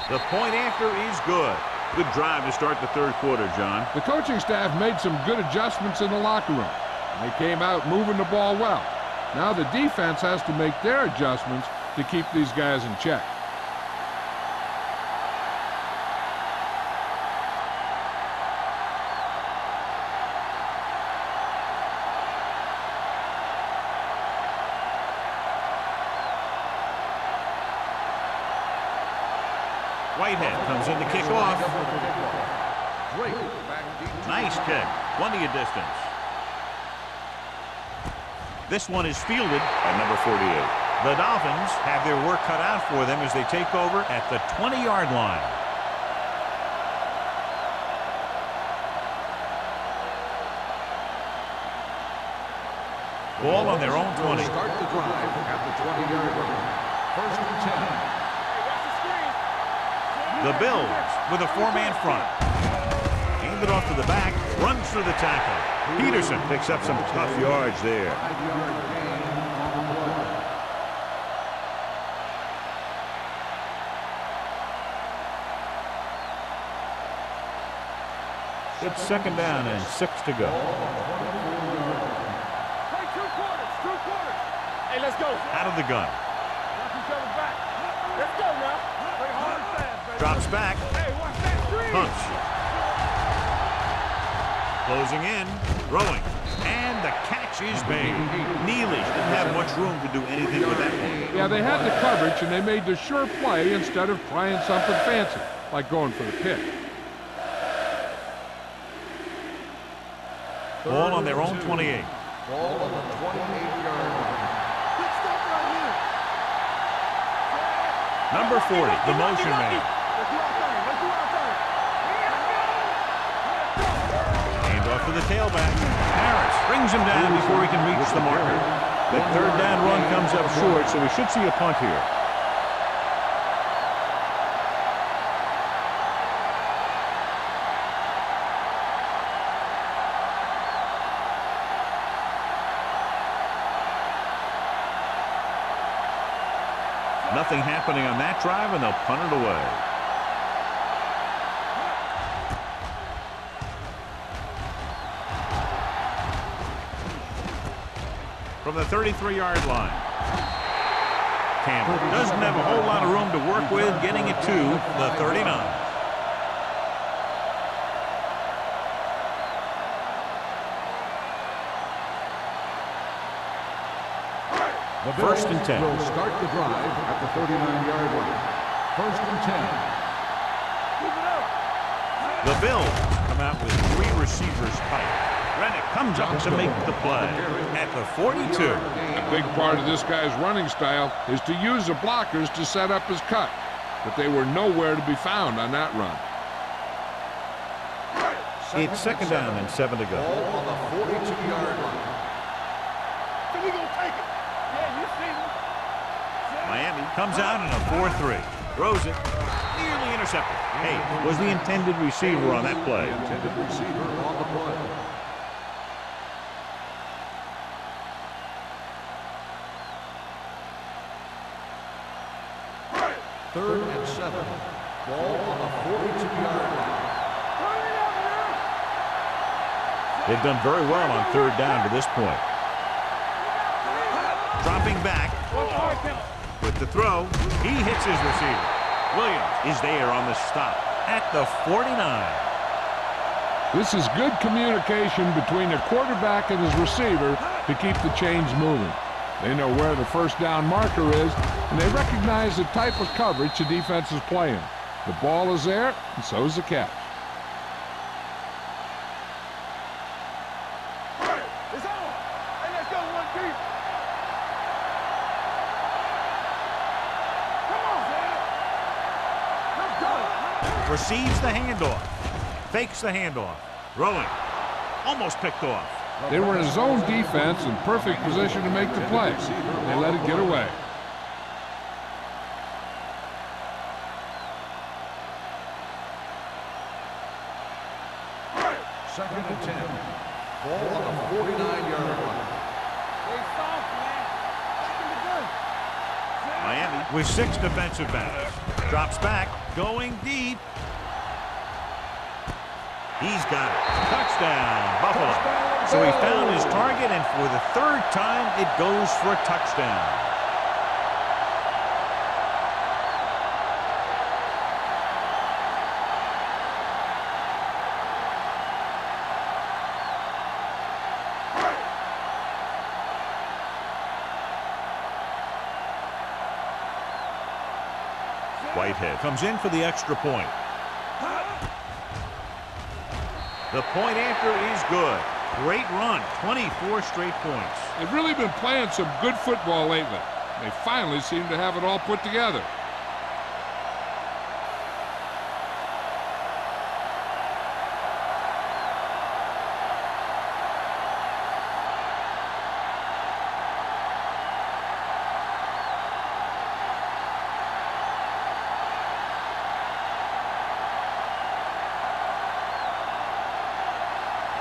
The point after is good. Good drive to start the third quarter, John. The coaching staff made some good adjustments in the locker room. They came out moving the ball well. Now the defense has to make their adjustments to keep these guys in check. Whitehead comes in to kick off. Nice kick. Plenty of distance. This one is fielded by number 48. The Dolphins have their work cut out for them as they take over at the 20-yard line. Ball on their own 20. Start the drive at the 20-yard line. First and 10. The Bills with a four-man front. Handed off to the back, runs through the tackle. Peterson picks up some tough yards there. 5-yard gain on the play. It's second down and 6 to go. Hey, let's go. Out of the gun. Watch each other back. Let's go now. Play hard and fast, baby. Drops back. Hey, watch that screen. Punts. Closing in. Throwing. And the catch is made. Neely didn't have much room to do anything with that one. Yeah, they had the coverage, and they made the sure play instead of trying something fancy, like going for the pick. Ball on their own 28. Ball on the 28-yard line. Number 40, the motion man. Hand off to the tailback. Harris brings him down before he can reach the marker. The third down run comes up short, so we should see a punt here. Nothing happening on that drive, and they'll punt it away. From the 33-yard line. Campbell doesn't have a whole lot of room to work with, getting it to the 39. The First and 10. Will start the drive at the 39-yard line. First and 10. The Bills come out with 3 receivers tight. Rennick comes up to make the play at the 42. A big part of this guy's running style is to use the blockers to set up his cut, but they were nowhere to be found on that run. It's second down and 7 to go. Ball on the 42-yard line. Miami comes out in a 4-3. Throws it. Nearly intercepted. Hey, was the intended receiver on that play. Intended receiver on the play. Third and 7. Ball on the 42-yard line. They've done very well on third down to this point. Dropping back. With the throw, he hits his receiver. Williams is there on the stop at the 49. This is good communication between the quarterback and his receiver to keep the chains moving. They know where the first down marker is, and they recognize the type of coverage the defense is playing. The ball is there, and so is the catch. Receives the handoff. Fakes the handoff. Throwing. Almost picked off. They were in a zone defense in perfect position to make the play. They let it get away. Second and 10. Ball on the 49-yard line. Miami with 6 defensive backs. Drops back. Going deep. He's got it. Touchdown, Buffalo. So he found his target, and for the third time, it goes for a touchdown. Whitehead comes in for the extra point. The point after is good. Great run, 24 straight points. They've really been playing some good football lately. They finally seem to have it all put together.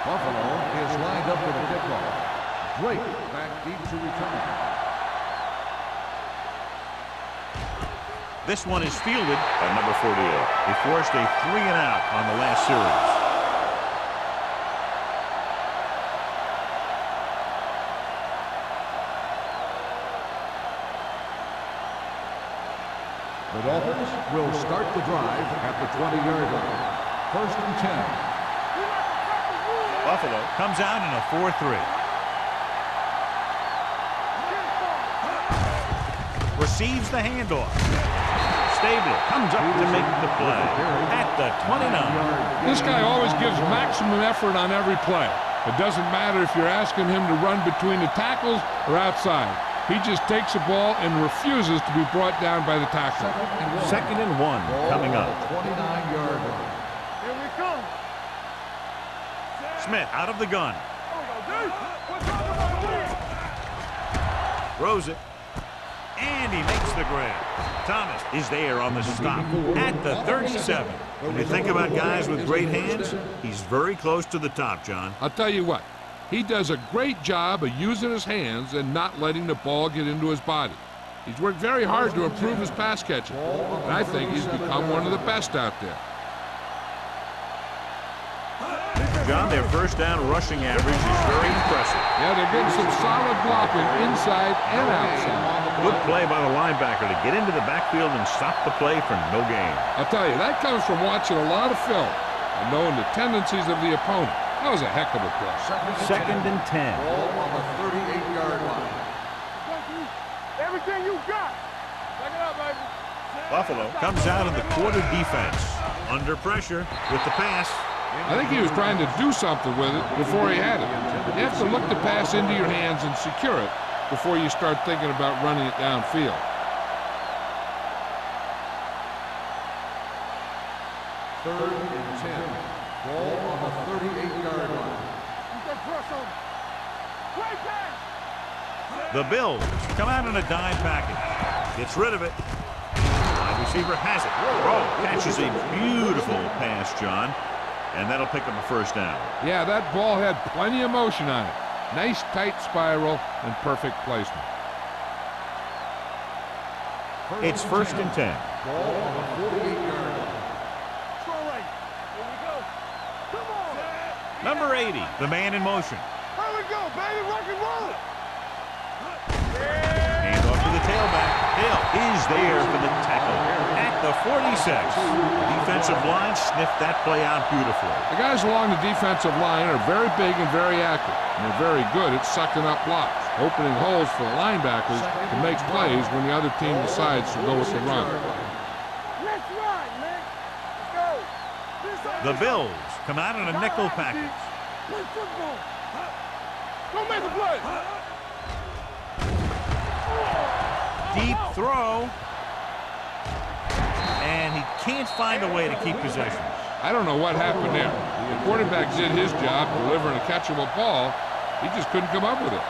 Buffalo is lined up for the kickoff. Drake back deep to return. This one is fielded by number 48. He forced a 3-and-out on the last series. The Dolphins will start the drive at the 20-yard line. First and 10. Buffalo comes out in a 4-3. Receives the handoff. Stabler comes up to make the play at the 29. This guy always gives maximum effort on every play. It doesn't matter if you're asking him to run between the tackles or outside. He just takes the ball and refuses to be brought down by the tackler. Second and 1 coming up. 29-yard line. Here we come. Smith out of the gun. Throws it. And he makes the grab. Thomas is there on the stop at the 37. When you think about guys with great hands, he's very close to the top, John. I'll tell you what, he does a great job of using his hands and not letting the ball get into his body. He's worked very hard to improve his pass catching, and I think he's become one of the best out there. John, their first down rushing average is very impressive. Yeah, they're getting some solid blocking inside and outside. Good play by the linebacker to get into the backfield and stop the play for no gain. I'll tell you, that comes from watching a lot of film and knowing the tendencies of the opponent. That was a heck of a play. Second and 10. Ball on the 38-yard line. Everything you got. Back it up, baby. Buffalo comes out of the quarter defense. Under pressure with the pass. I think he was trying to do something with it before he had it. You have to look the pass into your hands and secure it before you start thinking about running it downfield. Third and 10. Ball on the 38-yard line. The Bills come out in a dime package. Gets rid of it. Wide receiver has it. Catches a beautiful pass, John. And that'll pick up a first down. Yeah, that ball had plenty of motion on it. Nice tight spiral and perfect placement. It's first and 10. Ball on the 48-yard line. Number 80, the man in motion. Here we go, baby. Rock and roll. Hand off to the tailback. Hill is there for the tackle at the 46. The defensive line sniffed that play out beautifully. The guys along the defensive line are very big and very active, and they're very good at sucking up blocks, opening holes for the linebackers to make plays when the other team decides to go with the run. Let's ride, man. Let's go. The Bills come out in a nickel package. Play football. Don't make a play. Deep throw. And he can't find a way to keep possession. I don't know what happened there. The quarterback did his job delivering a catchable ball. He just couldn't come up with it.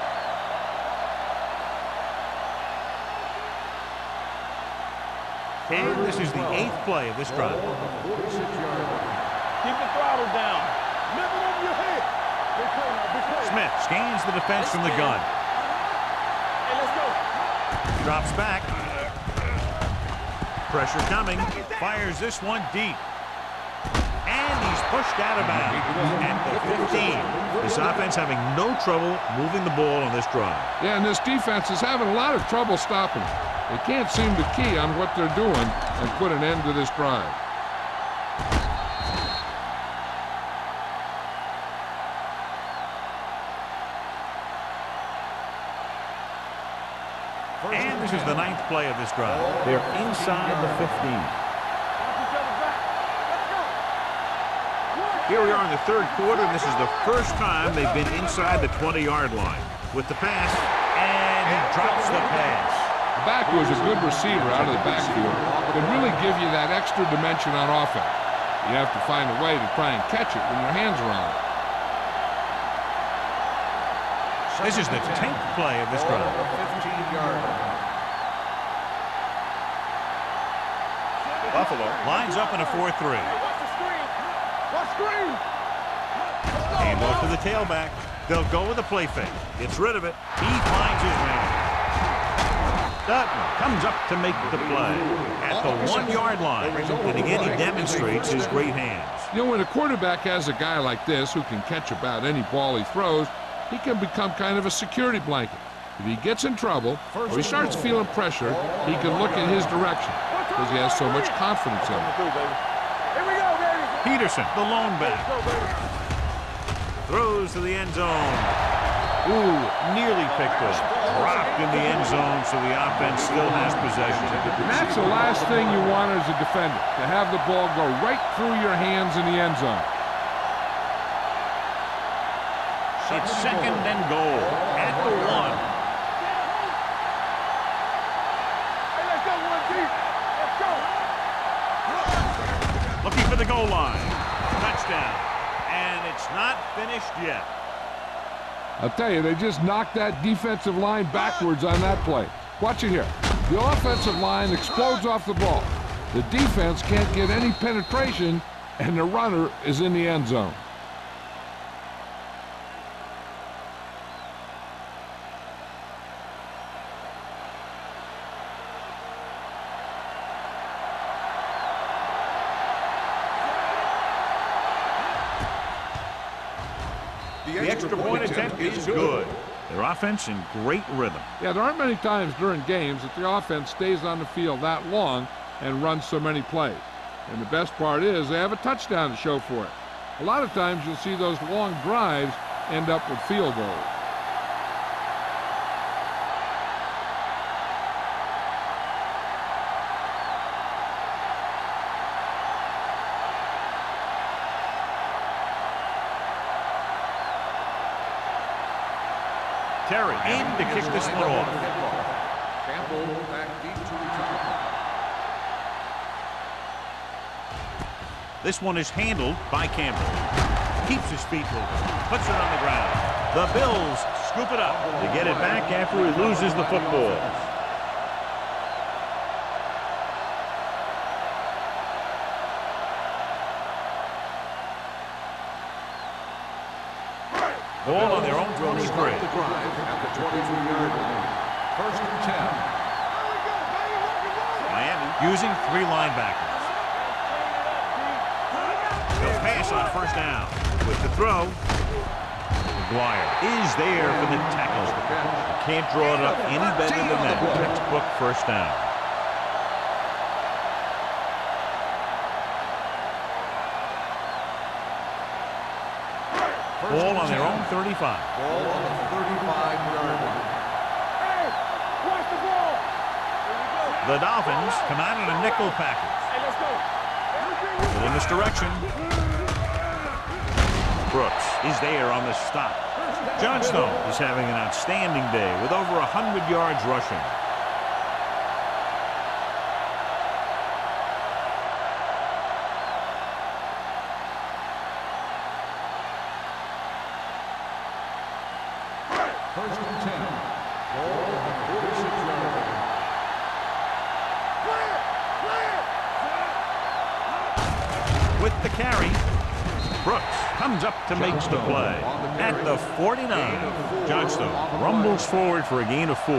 And this is the 8th play of this drive. Keep the throttle down. Lift it over your head. Big play now, big play. Smith scans the defense from the gun. Hey, let's go. Drops back. Pressure coming. Fires this one deep. And he's pushed out of bounds at the 15. This offense having no trouble moving the ball on this drive. Yeah, and this defense is having a lot of trouble stopping it. They can't seem to key on what they're doing and put an end to this drive. And this is the 9th play of this drive. They're inside the 15. Here we are in the 3rd quarter, and this is the first time they've been inside the 20-yard line. With the pass, and he drops the pass. The back was a good receiver out of the backfield. Could really give you that extra dimension on offense. You have to find a way to try and catch it when your hands are on it. This is the 10th play of this drive. 15-yard line. Buffalo lines up in a 4-3. Watch the screen. Watch screen. Hand off to the tailback. They'll go with a play fake. Gets rid of it. He finds his man. Dutton comes up to make the play at the 1-yard line. And again, he demonstrates his great hands. You know, when a quarterback has a guy like this who can catch about any ball he throws, he can become kind of a security blanket. If he gets in trouble or he starts feeling pressure, he can look in his direction because he has so much confidence in him. Here we go, baby. Peterson, the lone back. Let's go, baby. Throws to the end zone. Ooh, nearly picked up. Dropped in the end zone, so the offense still has possession. And that's the last thing you want as a defender, to have the ball go right through your hands in the end zone. It's second and goal at the 1. Hey, let's go, 1-2. Let's go. Looking for the goal line. Touchdown. And it's not finished yet. I'll tell you, they just knocked that defensive line backwards on that play. Watch it here. The offensive line explodes off the ball. The defense can't get any penetration, and the runner is in the end zone. The extra point attempt is good. Their offense in great rhythm. Yeah, there aren't many times during games that the offense stays on the field that long and runs so many plays. And the best part is they have a touchdown to show for it. A lot of times you'll see those long drives end up with field goals. Terry in to kick this one off. Campbell back deep to return. This one is handled by Campbell. Keeps his feet moving. Puts it on the ground. The Bills scoop it up to get it back after he loses the football. Ball on their own 23. Start the drive at the 22-yard line. First and 10. Miami using 3 linebackers. They'll pass on first down. With the throw, McGuire is there for the tackle. You can't draw it up any better than that. Textbook first down. Ball on their own 35. Ball on the 35-yard line. Hey, watch the ball. The Dolphins come out in a nickel package. Hey, let's go. But in this direction, Brooks is there on the stop. Johnstone is having an outstanding day with over 100 yards rushing. First and 10. Ball on the 46-yard line. With the carry, Brooks comes up to make the play. At the 49, Johnstone rumbles forward for a gain of 4.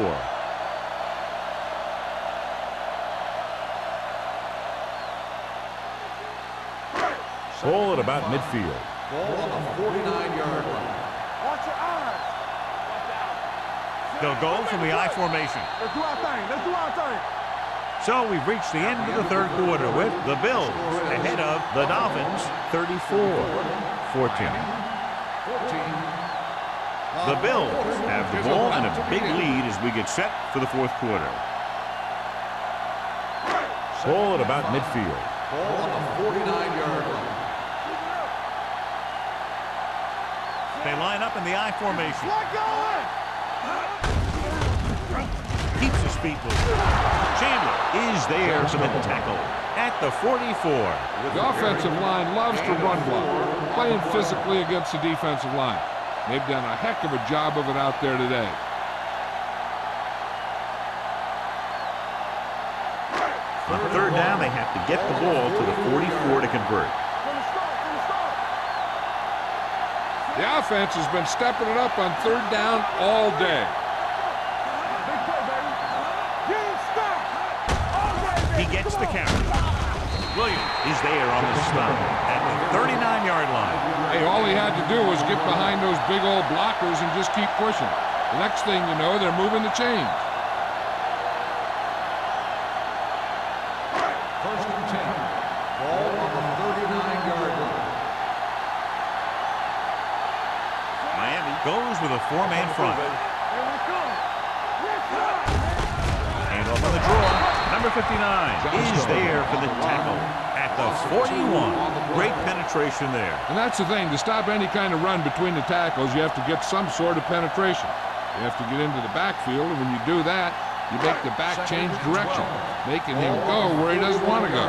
Ball at about midfield. Ball on the 49-yard line. Watch your eyes. They'll go from the I formation. Let's do our thing. Let's do our thing. So we've reached the end of the third quarter with the Bills ahead of the Dolphins 34-14. The Bills have the ball and a big lead as we get set for the fourth quarter. Ball at about midfield. Ball on the 49-yard line. They line up in the I formation. Let go. Keeps his feet moving. Chandler is there for the tackle at the 44. The offensive line loves to run block, playing physically against the defensive line. They've done a heck of a job of it out there today. On third down, they have to get the ball to the 44 to convert. The offense has been stepping it up on third down all day. He gets the carry. Williams is there on the stop at the 39-yard line. Hey, all he had to do was get behind those big old blockers and just keep pushing. The next thing you know, they're moving the chains. First and 10. Ball on the 39-yard line. Miami goes with a 4-man front. Hand off on the draw. Number 59 is there for the tackle at the 41. Great penetration there. And that's the thing. To stop any kind of run between the tackles, you have to get some sort of penetration. You have to get into the backfield, and when you do that, you make the back change direction, making him go where he doesn't want to go.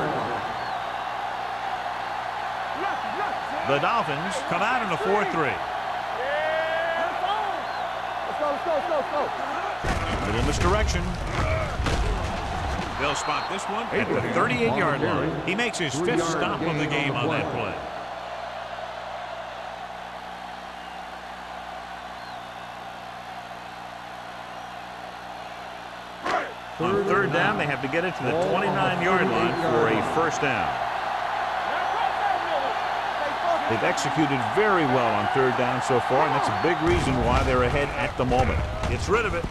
The Dolphins come out in a 4-3. Little misdirection. They'll spot this one at the 38-yard line. He makes his 5th stop of the game on that play. On 3rd down, they have to get it to the 29-yard line for a 1st down. They've executed very well on 3rd down so far, and that's a big reason why they're ahead at the moment. Gets rid of it.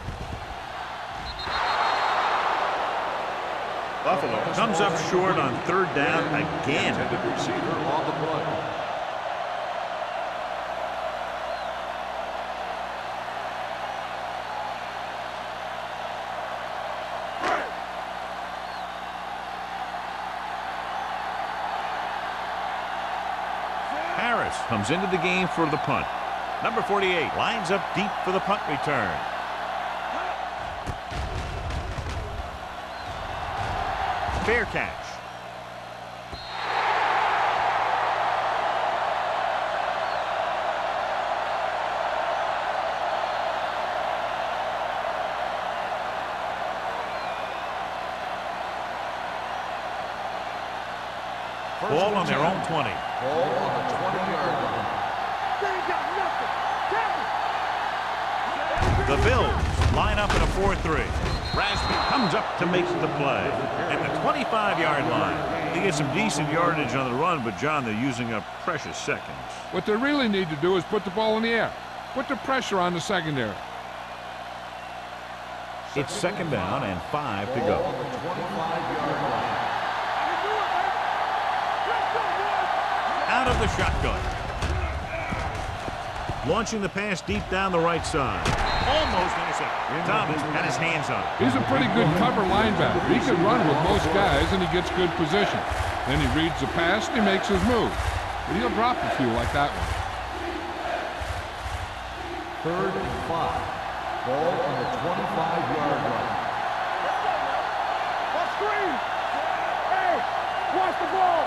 Buffalo comes up short on 3rd down again. Harris comes into the game for the punt. Number 48 lines up deep for the punt return. Fair catch. Ball on their own 20. Ball on the 20-yard line. The Bills line up in a 4-3. Rasby comes up to make the play at the 25-yard line. They get some decent yardage on the run, but, John, they're using up precious seconds. What they really need to do is put the ball in the air. Put the pressure on the secondary. It's 2nd down and 5 to go. On the 25-yard line. Out of the shotgun. Launching the pass deep down the right side. Almost intercepted. Thomas had his hands on it. He's a pretty good cover linebacker. He can run with most guys, and he gets good position. Then he reads the pass, and he makes his move. But he'll drop a few like that one. 3rd and 5. Ball on the 25-yard line. Screen! Hey, watch the ball!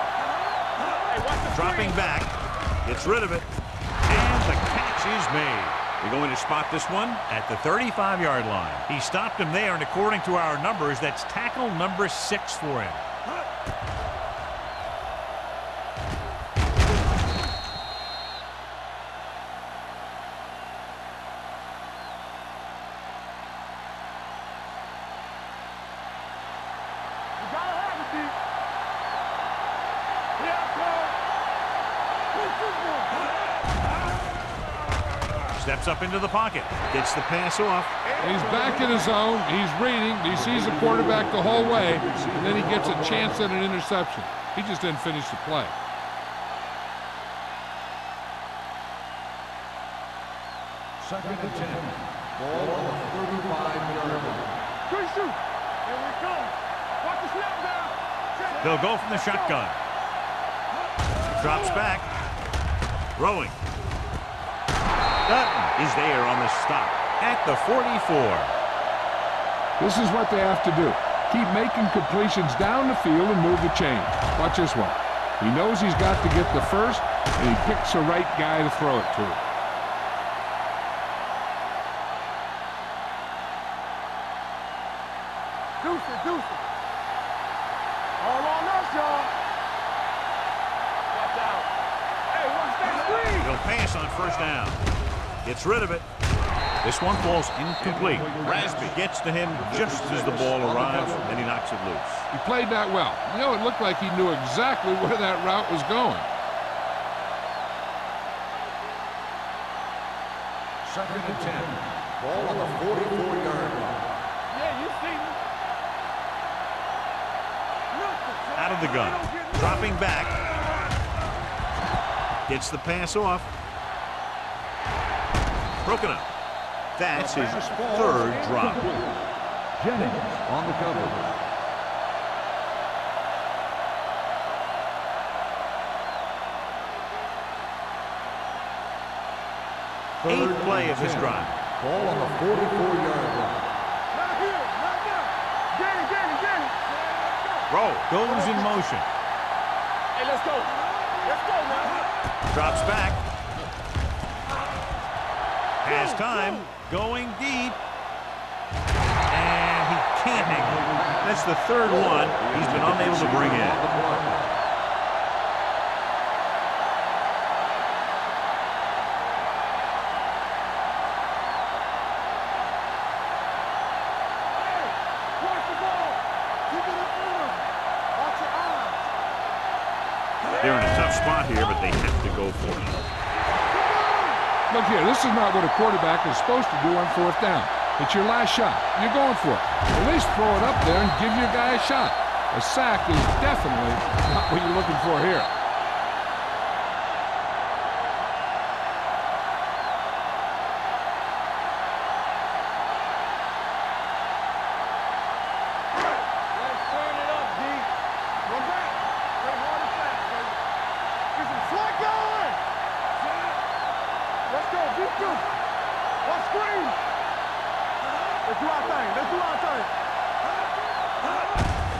Dropping back. Gets rid of it. And the catch is made. They're going to spot this one at the 35-yard line. He stopped him there, and according to our numbers, that's tackle number 6 for him. Steps up into the pocket. Gets the pass off. He's back in his zone. He's reading. He sees the quarterback the whole way, and then he gets a chance at an interception. He just didn't finish the play. Second and 10. Ball on the 35-yard line. Good shoot. Here we go. Watch the snap down. They'll go from the shotgun. Drops back. Throwing. Dutton is there on the stop at the 44. This is what they have to do. Keep making completions down the field and move the chain. Watch this one. He knows he's got to get the first, and he picks the right guy to throw it to. Deuce it. All on us, y'all. Watch out. Hey, watch that screen. They'll pass on 1st down. Gets rid of it. This one falls incomplete. Rasby gets to him just as the ball arrives, and he knocks it loose. He played that well. You know, it looked like he knew exactly where that route was going. 2nd and 10. Ball on the 44-yard line. Yeah, you see me. Out of the gun. Dropping back. Gets the pass off. Broken up. That's his 3rd drop. Jennings on the cover. 8th play of this drive. Ball on the 44-yard line. Roll goes in motion. Hey, let's go. Let's go now. Drops back. Has time. Going deep. And he can't hang it. That's the 3rd one he's been unable to bring in. They're in a tough spot here, but they have to go for it. Look here, this is not what a quarterback is supposed to do on 4th down. It's your last shot. You're going for it. At least throw it up there and give your guy a shot. A sack is definitely not what you're looking for here.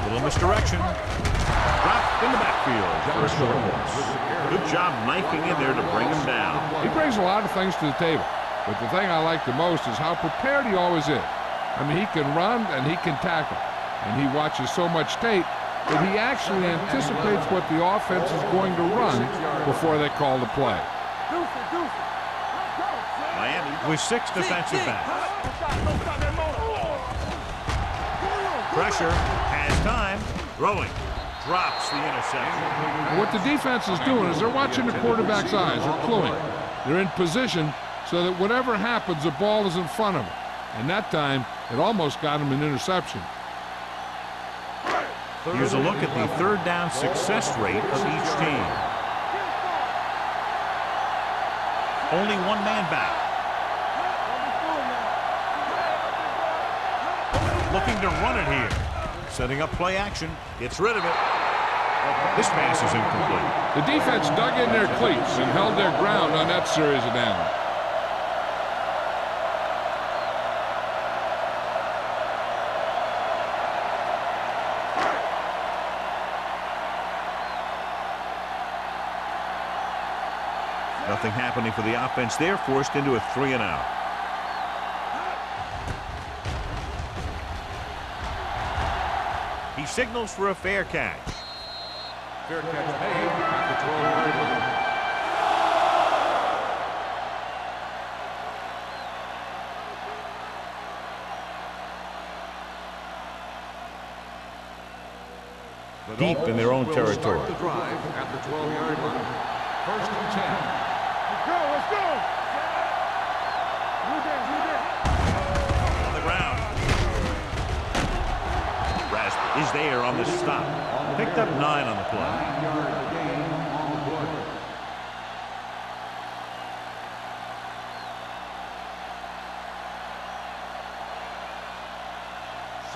Little misdirection. Dropped in the backfield for a short loss. Good job knifing in there to bring him down. He brings a lot of things to the table, but the thing I like the most is how prepared he always is. I mean, he can run and he can tackle, and he watches so much tape that he actually anticipates what the offense is going to run before they call the play. Miami with 6 defensive backs. Pressure, has time, throwing, drops the interception. And what the defense is doing is they're watching the quarterback's eyes. They're cluing. They're in position so that whatever happens, the ball is in front of them. And that time, it almost got him an interception. Here's a look at the 3rd down success rate of each team. Only 1 man back. Looking to run it here. Setting up play action. Gets rid of it. This pass is incomplete. The defense dug in their cleats and held their ground on that series of downs. Nothing happening for the offense there. Forced into a 3-and-out. He signals for a fair catch. Fair catch made at the 12-yard line. Deep in their own territory. Start the drive at the 12-yard line. 1st and 10. Let's go, let's go. Move in. On the ground. Rasp is there on the stop. Picked up 9 on the play. 9-yard gain on the play.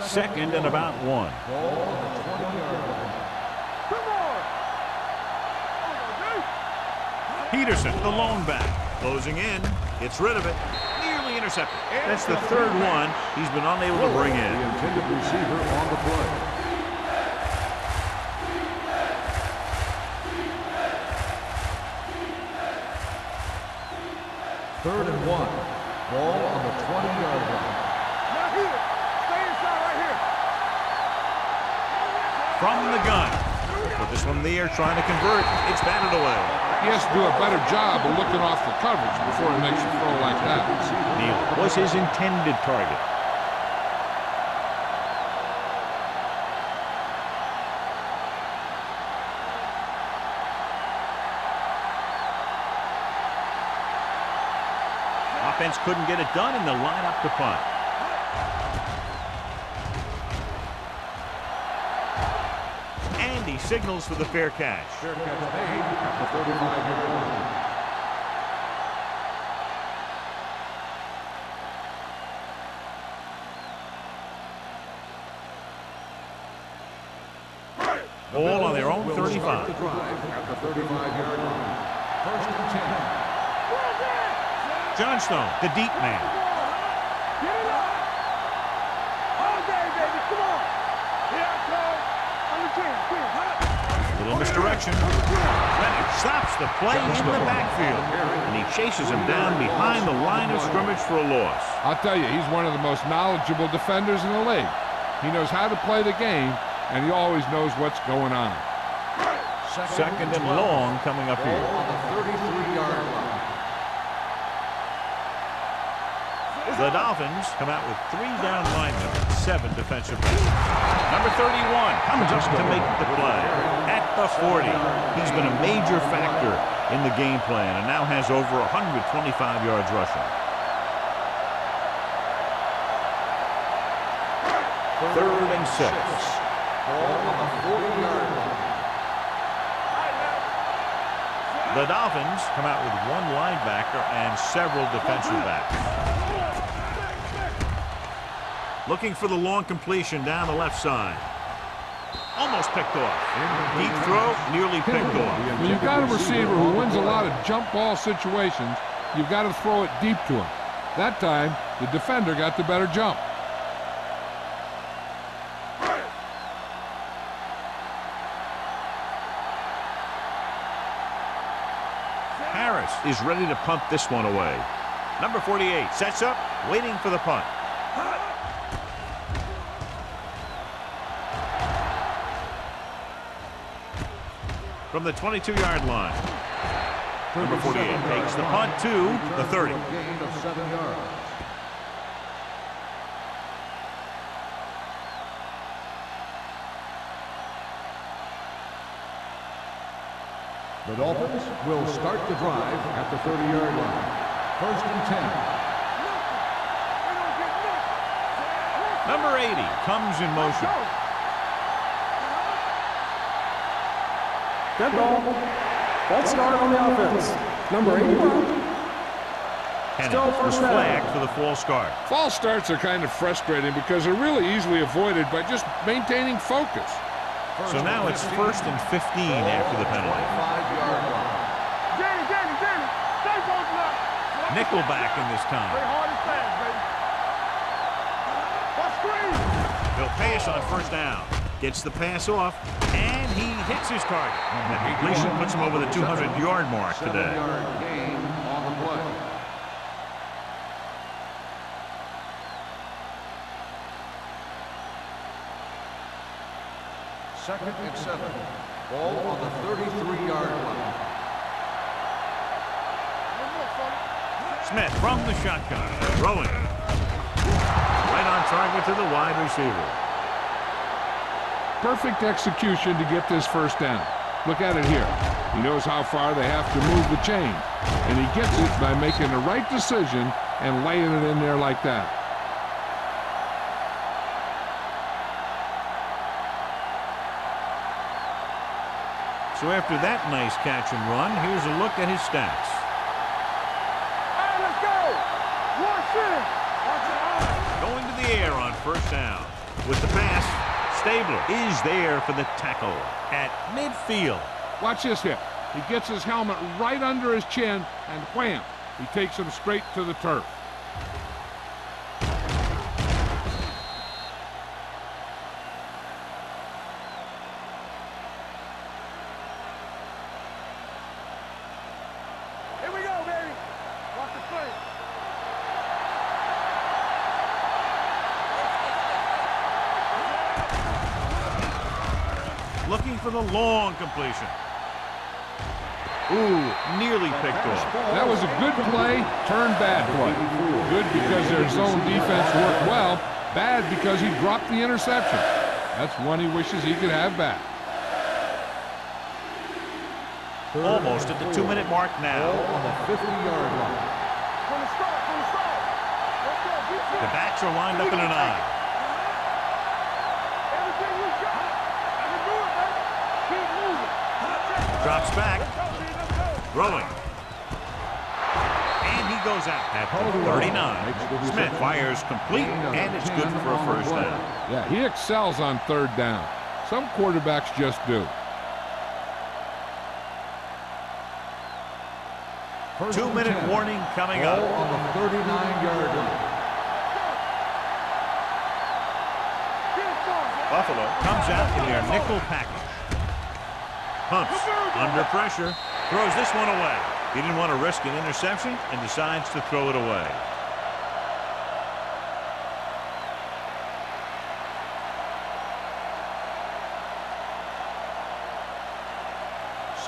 Second and about 1. Ball on the 20-yard line. Peterson, the lone back, closing in, gets rid of it, nearly intercepted. That's the 3rd one he's been unable to bring in. The intended receiver on the play. Third and 1. Ball on the 20-yard line. Now here. Stay inside right here. From the gun. Put this one in the air, trying to convert. It's batted away. He has to do a better job of looking off the coverage before he makes a throw like that. Neal was his intended target. Offense couldn't get it done, and they'll line up to punt. And he signals for the fair catch. Fair catch made at the 35-yard line. Ball on their own 35. Start the drive at the 35-yard line. 1st and 10. Johnstone, the deep man. Get it up. All day, baby. Come on. Here I come. On the 10. Little misdirection. Rennick stops the play in the backfield, and he chases him down behind the line of scrimmage for a loss. I'll tell you, he's one of the most knowledgeable defenders in the league. He knows how to play the game, and he always knows what's going on. Second and long coming up here. On the 33-yard line. The Dolphins come out with 3 down linemen and 7 defensive backs. Number 31 comes up to make the play at the 40. He's been a major factor in the game plan and now has over 125 yards rushing. Third and 6. Ball on the 40-yard line. The Dolphins come out with 1 linebacker and several defensive backs. Looking for the long completion down the left side. Almost picked off. Deep throw, nearly picked off. When you've got a receiver who wins a lot of jump ball situations, you've got to throw it deep to him. That time, the defender got the better jump. Harris is ready to punt this one away. Number 48 sets up, waiting for the punt. From the 22-yard line. Number 48 takes the punt to the 30. Gain of 7 yards. The Dolphins will start the drive at the 30-yard line. First and 10. Number 80 comes in motion. Dead ball. False start on the offense. Number 81. Still Kenneth was first down. flagged for the false start. False starts are kind of frustrating because they're really easily avoided by just maintaining focus. So now it's first and 15 after the penalty. 5-yard line. Danny. Stay focused up. Nickelback in this time. Play hard and fast, baby. Watch screen. He'll pass on first down. Gets the pass off, and he hits his target. That completion puts him over the 200-yard mark today. 7-yard gain on the play. Second and 7. Ball on the 33-yard line. Smith from the shotgun, throwing. Right on target to the wide receiver. Perfect execution to get this first down. Look at it here. He knows how far they have to move the chain, and he gets it by making the right decision and laying it in there like that. So after that nice catch and run, here's a look at his stats. All right, let's go. Watch it. Watch it. Going to the air on first down. With the pass, Stabler is there for the tackle at midfield. Watch this hit. He gets his helmet right under his chin, and wham, he takes him straight to the turf. Here we go, baby. Watch the play. Looking for the long completion. Ooh, nearly picked off. That was a good play, turned bad play. Good because their zone defense worked well, bad because he dropped the interception. That's one he wishes he could have back. Almost at the 2-minute mark now. Ball on the 50-yard line. From the start. Let's go. Defense. The backs are lined up in an eye. Everything you got. I can do it, baby. Keep moving. Drops back, Let's go. throwing. And he goes out at the 39. Smith fires complete, and it's good for a first down. Yeah, he excels on third down. Some quarterbacks just do. First and 2-minute 10. warning coming Ball up. on the 39-yard line. Buffalo comes out in their nickel package. Pumps under pressure. Throws this one away. He didn't want to risk an interception and decides to throw it away.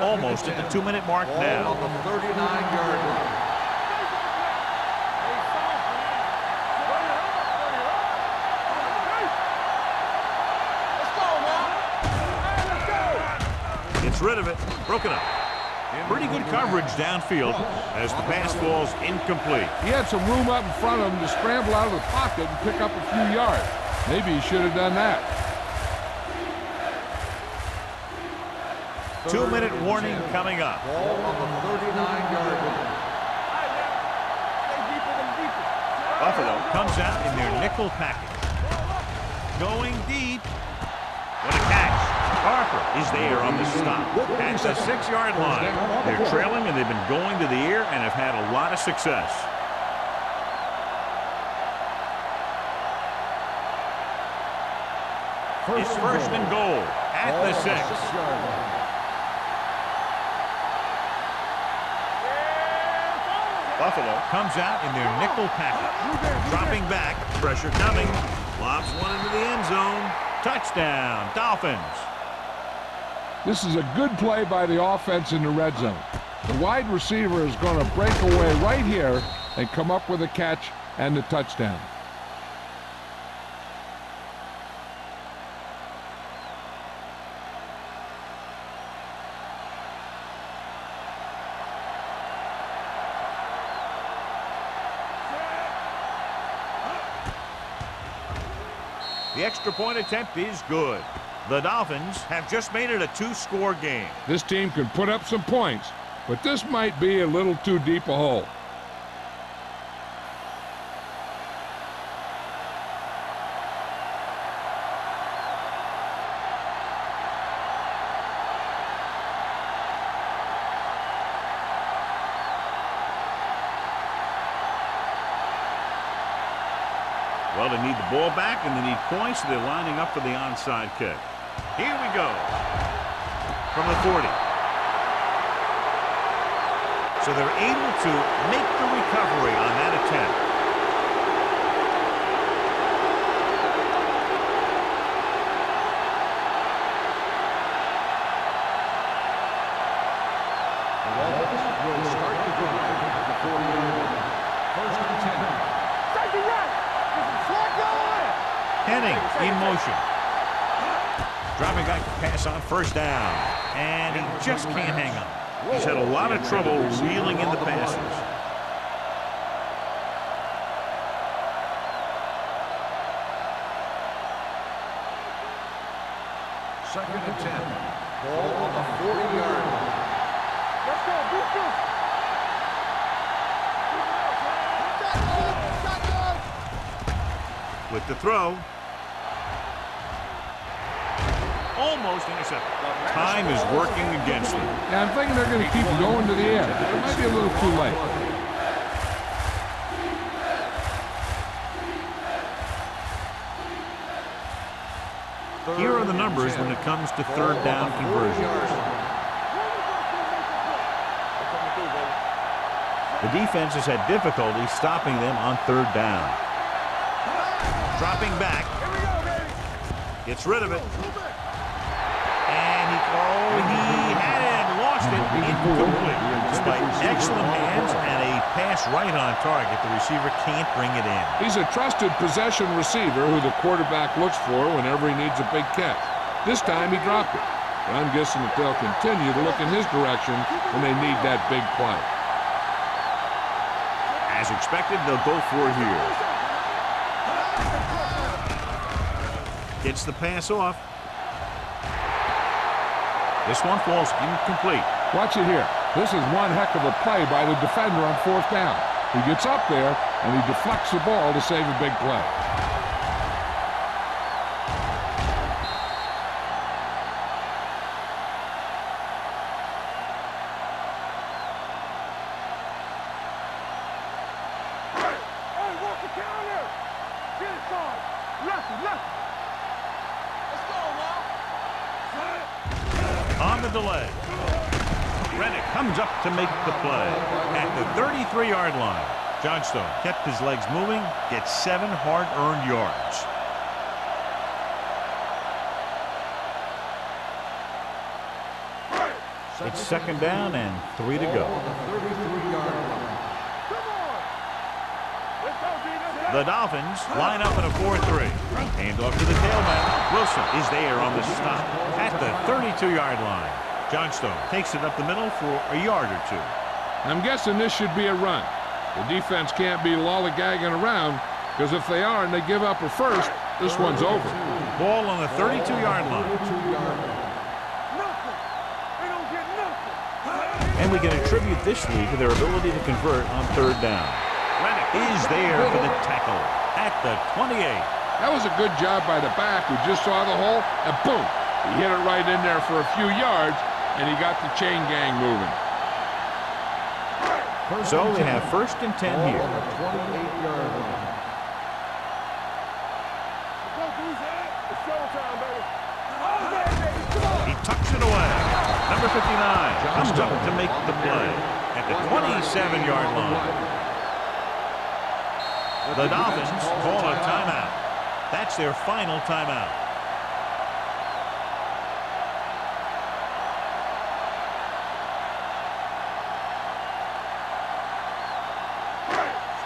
Almost at the 2-minute mark Ball now. on the 39-yard line. Gets rid of it. Broken up. Pretty good coverage downfield as the pass falls incomplete. He had some room up in front of him to scramble out of the pocket and pick up a few yards. Maybe he should have done that. 2-minute warning coming up. Ball on the 39-yard line. Buffalo comes out in their nickel package. Going deep. What a catch. Harper is there on the stop at the 6-yard line. They're trailing and they've been going to the air and have had a lot of success. It's first and goal at the 6. 6-yard line. Buffalo comes out in their nickel package. Dropping back. Pressure coming. Lobs one into the end zone. Touchdown, Dolphins. This is a good play by the offense in the red zone. The wide receiver is going to break away right here and come up with a catch and the touchdown. The extra point attempt is good. The Dolphins have just made it a 2-score game. This team can put up some points, but this might be a little too deep a hole. Well, they need the ball back and they need points, so they're lining up for the onside kick. Here we go. From the 40. So they're able to make the recovery on that attempt. The Dolphins will start the drive at the 40-yard line. First and 10. Henning in motion. Dropping back to pass on first down. And he just can't hang on. He's had a lot of trouble reeling in the passes. Second and 10. Ball on the 40-yard line. Let's go, defense. With the throw. Almost intercepted. Time is working against them. Yeah, I'm thinking they're going to keep going to the air. It might be a little too late. Here are the numbers when it comes to third down conversions. The defense has had difficulty stopping them on third down. Dropping back. Gets rid of it. And he had it and lost it. Incomplete. Despite excellent hands and a pass right on target, the receiver can't bring it in. He's a trusted possession receiver who the quarterback looks for whenever he needs a big catch. This time he dropped it. But I'm guessing that they'll continue to look in his direction when they need that big play. As expected, they'll go for it here. Gets the pass off. This one falls incomplete. Watch it here. This is one heck of a play by the defender on fourth down. He gets up there and he deflects the ball to save a big play. on the delay. Rennick comes up to make the play at the 33-yard line. Johnstone kept his legs moving, gets 7 hard-earned yards. It's second down and 3 to go. The Dolphins line up in a 4-3. Hand off to the tailback. Wilson is there on the stop at the 32-yard line. Johnstone takes it up the middle for a yard or 2. I'm guessing this should be a run. The defense can't be lollygagging around, because if they are and they give up a first, this one's over. Ball on the 32-yard line. And we can attribute this lead to their ability to convert on third down. Rennick is there for the tackle at the 28. That was a good job by the back who just saw the hole, and boom, he hit it right in there for a few yards, and he got the chain gang moving. So they have first and 10 here. He tucks it away. Number 59 comes up to make the play at the 27-yard line. The Dolphins call a timeout. That's their final timeout.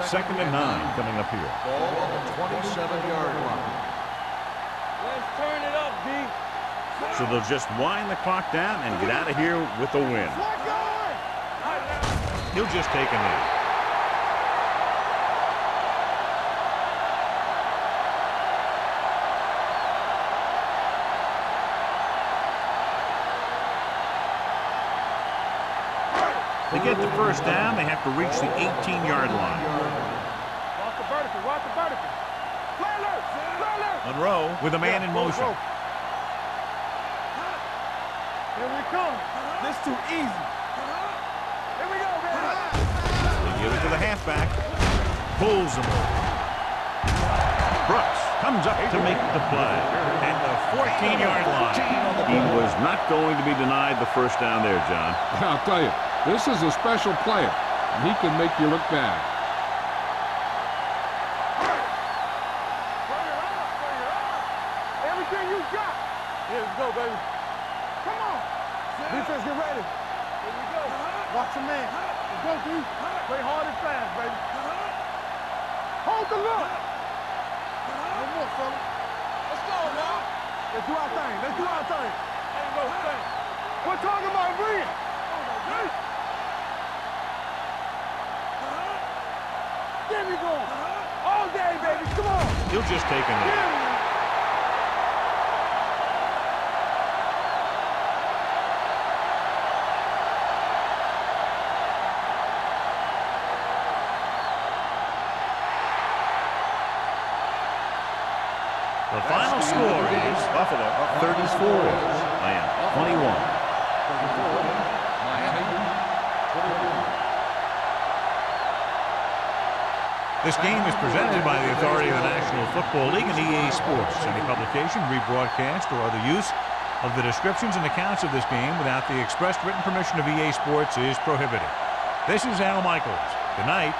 Second and 9 coming up here. Ball on the 27-yard line. Let's turn it up, D. So they'll just wind the clock down and get out of here with a win. He'll just take a knee. To get the first down, they have to reach the 18-yard line. Watch the vertical, watch the vertical. Play alert, play alert. Monroe with a man in motion. Here we come. This too easy. Here we go, baby. They give it to the halfback. Pulls him over. Brooks comes up to make the play at the 14-yard line. He was not going to be denied the first down there, John. I'll tell you, this is a special player, and he can make you look bad. Everything you got. Here we go, baby. Come on. Defense, get ready. Here we go. Watch the man. Let's go, D. Play hard and fast, baby. Hold the look. No more, fella. Let's go, y'all. Let's do our thing. Let's do our thing. Ain't no thing. We're talking about Reed. There we go. All day, baby. Come on. He'll just take a knee. The final score is Buffalo 34, Miami 21. This game is presented by the authority of the National Football League and EA Sports. Any publication, rebroadcast, or other use of the descriptions and accounts of this game without the expressed written permission of EA Sports is prohibited. This is Al Michaels. Good night.